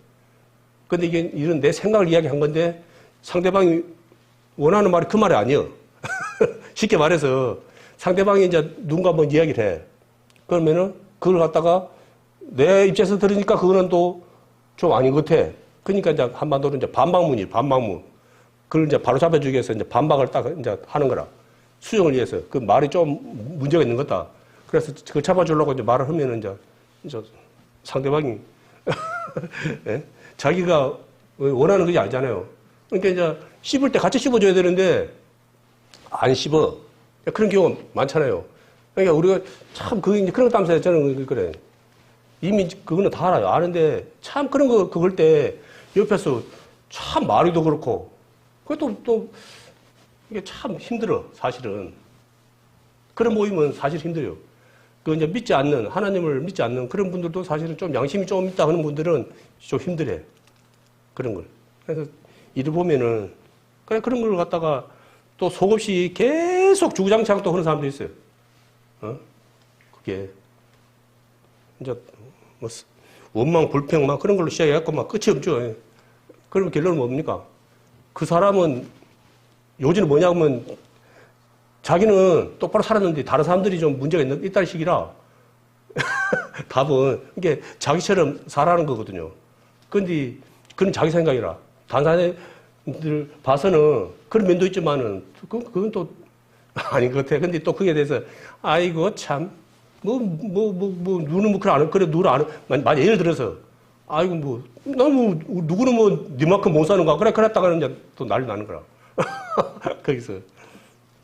근데 이게 이런 내 생각을 이야기한 건데 상대방이 원하는 말이 그 말이 아니요. 쉽게 말해서 상대방이 이제 누군가 뭐 이야기를 해. 그러면은 그걸 갖다가 내 입장에서 들으니까 그거는 또 좀 아닌 것 같아. 그러니까 이제 한반도로 이제 반박문이 반박문. 그걸 이제 바로 잡아주기 위해서 이제 반박을 딱 이제 하는 거라. 수정을 위해서. 그 말이 좀 문제가 있는 거다. 그래서 그걸 잡아주려고 이제 말을 하면은 이제 상대방이 예? 자기가 원하는 것이 아니잖아요. 그러니까 이제 씹을 때 같이 씹어줘야 되는데 안 씹어. 그런 경우가 많잖아요. 그러니까 우리가 참 그게 이제 그런 거 따면서 저는 그래. 이미 그거는 다 알아요. 아는데 참 그런 거 그걸 때 옆에서 참 말이도 그렇고 그것도 또 이게 참 힘들어 사실은. 그런 모임은 사실 힘들어요. 그 이제 믿지 않는 하나님을 믿지 않는 그런 분들도 사실은 좀 양심이 좀 있다 하는 분들은 좀 힘들해. 그런 걸. 그래서 이를 보면은 그냥 그런 걸 갖다가 또 속없이 계속 주구장창 또 하는 사람도 있어요. 그게 이제 뭐 원망 불평 막 그런 걸로 시작해갖고 막 끝이 없죠. 그러면 결론은 뭡니까? 그 사람은 요지는 뭐냐면 자기는 똑바로 살았는데 다른 사람들이 좀 문제가 있다는 식이라 답은 이게 자기처럼 살아는 거거든요. 근데 그건 자기 생각이라 다른 사람들 봐서는 그런 면도 있지만은 그건 또 아닌 것 같아. 근데 또 그게 대해서 아이고 참 누구는 뭐 그래 누구는 안 만약 예를 들어서 아이고 누구는 뭐 니만큼 못 사는 거야 그랬다가는 이제 또 난리 나는 거라. 거기서.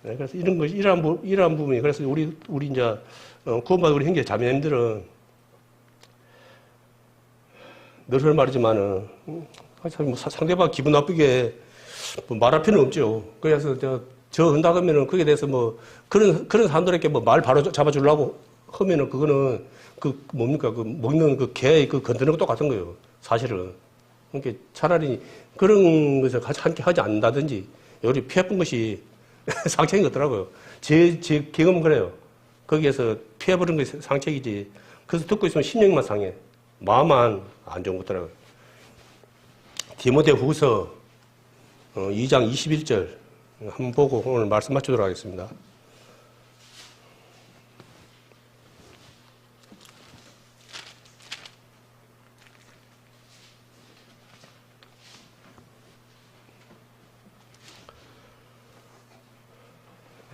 네, 그래서 이런 것이 이러한 부분이 그래서 우리 이제 구원받은 우리 형제 자매님들은 늘 하는 말이지만은 상대방 기분 나쁘게 뭐 말할 필요는 없죠. 그래서 저 한다 그러면은 거기에 대해서 뭐 그런 사람들에게 뭐 말 바로 잡아주려고 하면은 그거는 그 뭡니까 그 먹는 그 개 그 건드는 거 똑같은 거예요. 사실은. 그러니까 차라리 그런 것을 함께 하지 않는다든지 여기 피해본 것이 상책인 것 같더라고요. 제 경험은 그래요. 거기에서 피해버린 것이 상책이지. 그래서 듣고 있으면 심령만 상해. 마음만 안 좋은 것 같더라고요. 디모데 후서 2장 21절 한번 보고 오늘 말씀 마치도록 하겠습니다.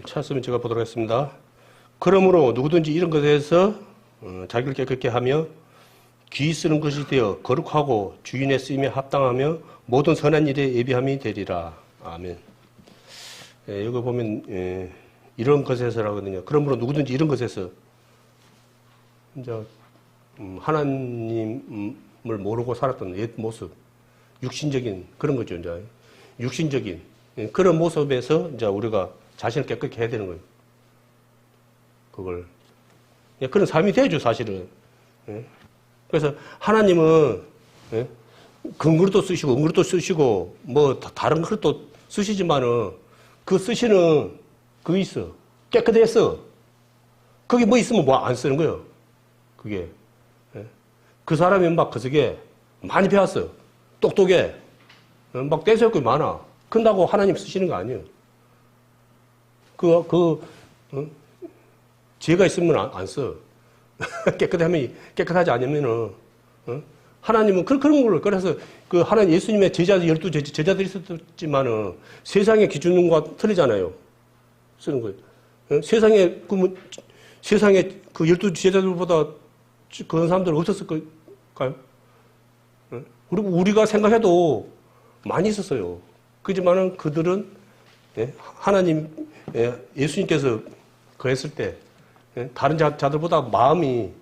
찾았으면 제가 보도록 하겠습니다. 그러므로 누구든지 이런 것에서 자기를 깨끗게 하며 귀 쓰는 것이 되어 거룩하고 주인의 쓰임에 합당하며 모든 선한 일에 예비함이 되리라. 아멘. 예, 여기 보면 이런 것에서라거든요. 그러므로 누구든지 이런 것에서 이제 하나님을 모르고 살았던 옛 모습, 육신적인 그런 거죠. 이제 육신적인 그런 모습에서 이제 우리가 자신을 깨끗게 해야 되는 거예요. 그걸 그런 삶이 되죠, 사실은. 그래서 하나님은 금그릇도 쓰시고 은그릇도 쓰시고 뭐 다른 그릇도 쓰시지만은 그 쓰시는 그거 있어. 깨끗했어. 거기 뭐 있으면 뭐 안 쓰는 거예요. 그게. 그 사람이 막 그저게 많이 배웠어. 똑똑해. 막 떼서고 많아. 그런다고 하나님 쓰시는 거 아니에요. 죄가 있으면 안 써. 깨끗하지 않으면은, 하나님은 그런 걸로. 그래서 그 하나님 예수님의 제자들, 12 제자들이 있었지만은 세상의 기준과 틀리잖아요. 쓰는 거예요. 세상에 그 12 제자들보다 그런 사람들은 없었을까요? 그리고 우리가 생각해도 많이 있었어요. 그렇지만은 그들은 하나님, 예수님께서 그랬을 때 다른 자들보다 마음이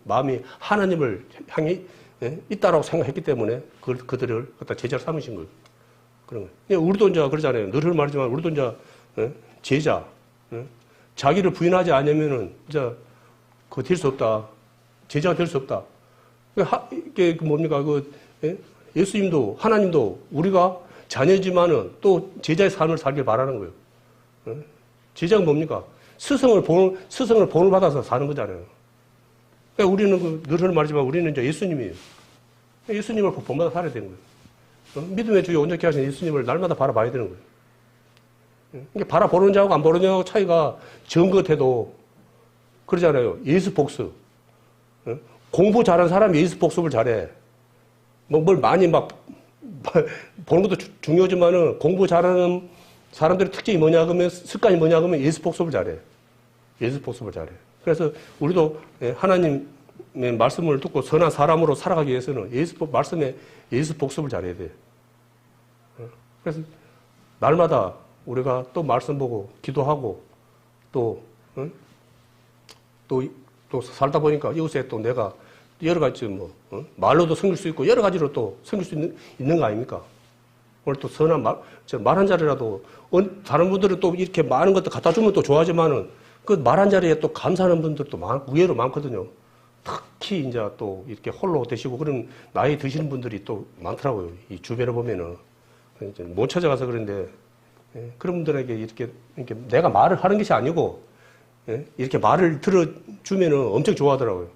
하나님을 향해 있다라고 생각했기 때문에 그들을 갖다 제자로 삼으신 거예요. 그런 거예요. 우리도 이제 그러잖아요. 늘 말하지만 우리도 이제 제자, 자기를 부인하지 않으면은 이제 그거 될 수 없다. 제자가 될 수 없다. 이게 뭡니까? 예수님도 하나님도 우리가 자녀지만은 또 제자의 삶을 살길 바라는 거예요. 제자가 뭡니까? 스승을 본을 받아서 사는 거잖아요. 그러니까 우리는 늘 말하지만 우리는 이제 예수님이에요. 예수님을 본받아 살아야 되는 거예요. 믿음의 주에 온전케 하신 예수님을 날마다 바라봐야 되는 거예요. 이게 바라보는 자하고 안 보는 자하고 차이가 적은 것 같아도 그러잖아요. 예수 복수. 공부 잘하는 사람이 예수 복습을 잘해. 뭐 뭘 많이 막 보는 것도 중요하지만은 공부 잘하는 사람들의 특징이 뭐냐 그러면 습관이 뭐냐 그러면 예수 복습을 잘해. 예수 복습을 잘해. 그래서 우리도 하나님의 말씀을 듣고 선한 사람으로 살아가기 위해서는 말씀에 예수 복습을 잘해야 돼. 그래서 날마다 우리가 또 말씀 보고 기도하고 또 살다 보니까 이웃에 또 내가 여러 가지 말로도 섬길 수 있고 여러 가지로 또 섬길 수 있는 거 아닙니까? 오늘 또 선한 말 한 자리라도 다른 분들은 또 이렇게 많은 것도 갖다 주면 또 좋아하지만은 그 말 한 자리에 또 감사하는 분들도 의외로 많거든요. 특히 이제 또 이렇게 홀로 되시고 그런 나이 드시는 분들이 또 많더라고요. 이 주변에 보면은 이제 못 찾아가서 그런데 그런 분들에게 이렇게 내가 말을 하는 것이 아니고 이렇게 말을 들어주면은 엄청 좋아하더라고요.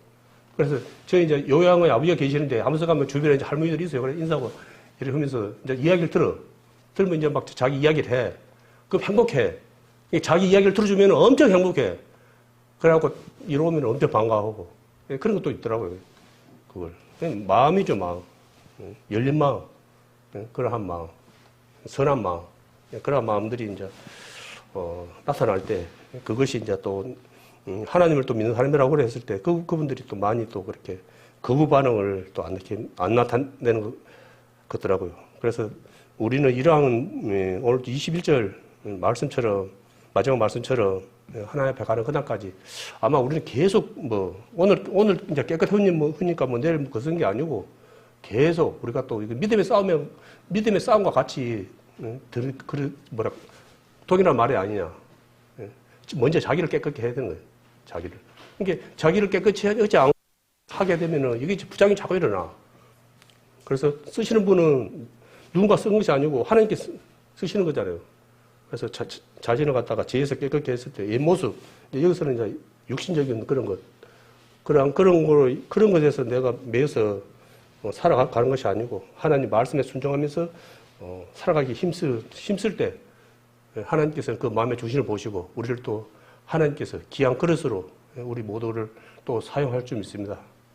그래서 저희 이제 요양의 아버지가 계시는데 하면서 가면 주변에 이제 할머니들이 있어요. 그래서 인사하고 이렇게 하면서 이제 이야기를 들으면 이제 막 자기 이야기를 해. 그럼 행복해. 자기 이야기를 들어주면 엄청 행복해. 그래갖고 이러면 엄청 반가워하고 그런 것도 있더라고요. 그걸 마음이죠, 마음. 열린 마음, 그러한 마음, 선한 마음, 그러한 마음들이 이제 나타날 때 그것이 이제 또 하나님을 또 믿는 사람이라고 했을 때 그분들이 또 많이 또 그렇게 거부 반응을 또 안 나타내는 것더라고요. 그래서 우리는 이러한 오늘 21절 말씀처럼 마지막 말씀처럼 하나님 앞에 가는 그날까지 아마 우리는 계속 오늘 이제 깨끗하니까 내일 그런 게 아니고 계속 우리가 또 믿음의 싸움과 같이 동일한 말이 아니냐. 먼저 자기를 깨끗게 해야 되는 거예요. 자기를. 그러니까 자기를 깨끗이 하게 되면은 이게 부작용이 자꾸 일어나. 그래서 쓰시는 분은 누군가 쓴 것이 아니고 하나님께 쓰시는 거잖아요. 그래서 자신을 갖다가 지혜에서 깨끗게 했을 때, 이 모습. 여기서는 이제 육신적인 그런 것. 그런 것에서 내가 매여서 살아가는 것이 아니고, 하나님 말씀에 순종하면서, 살아가기 힘쓸 때, 하나님께서 그 마음의 주신을 보시고, 우리를 또 하나님께서 귀한 그릇으로 우리 모두를 또 사용할 줄 믿습니다.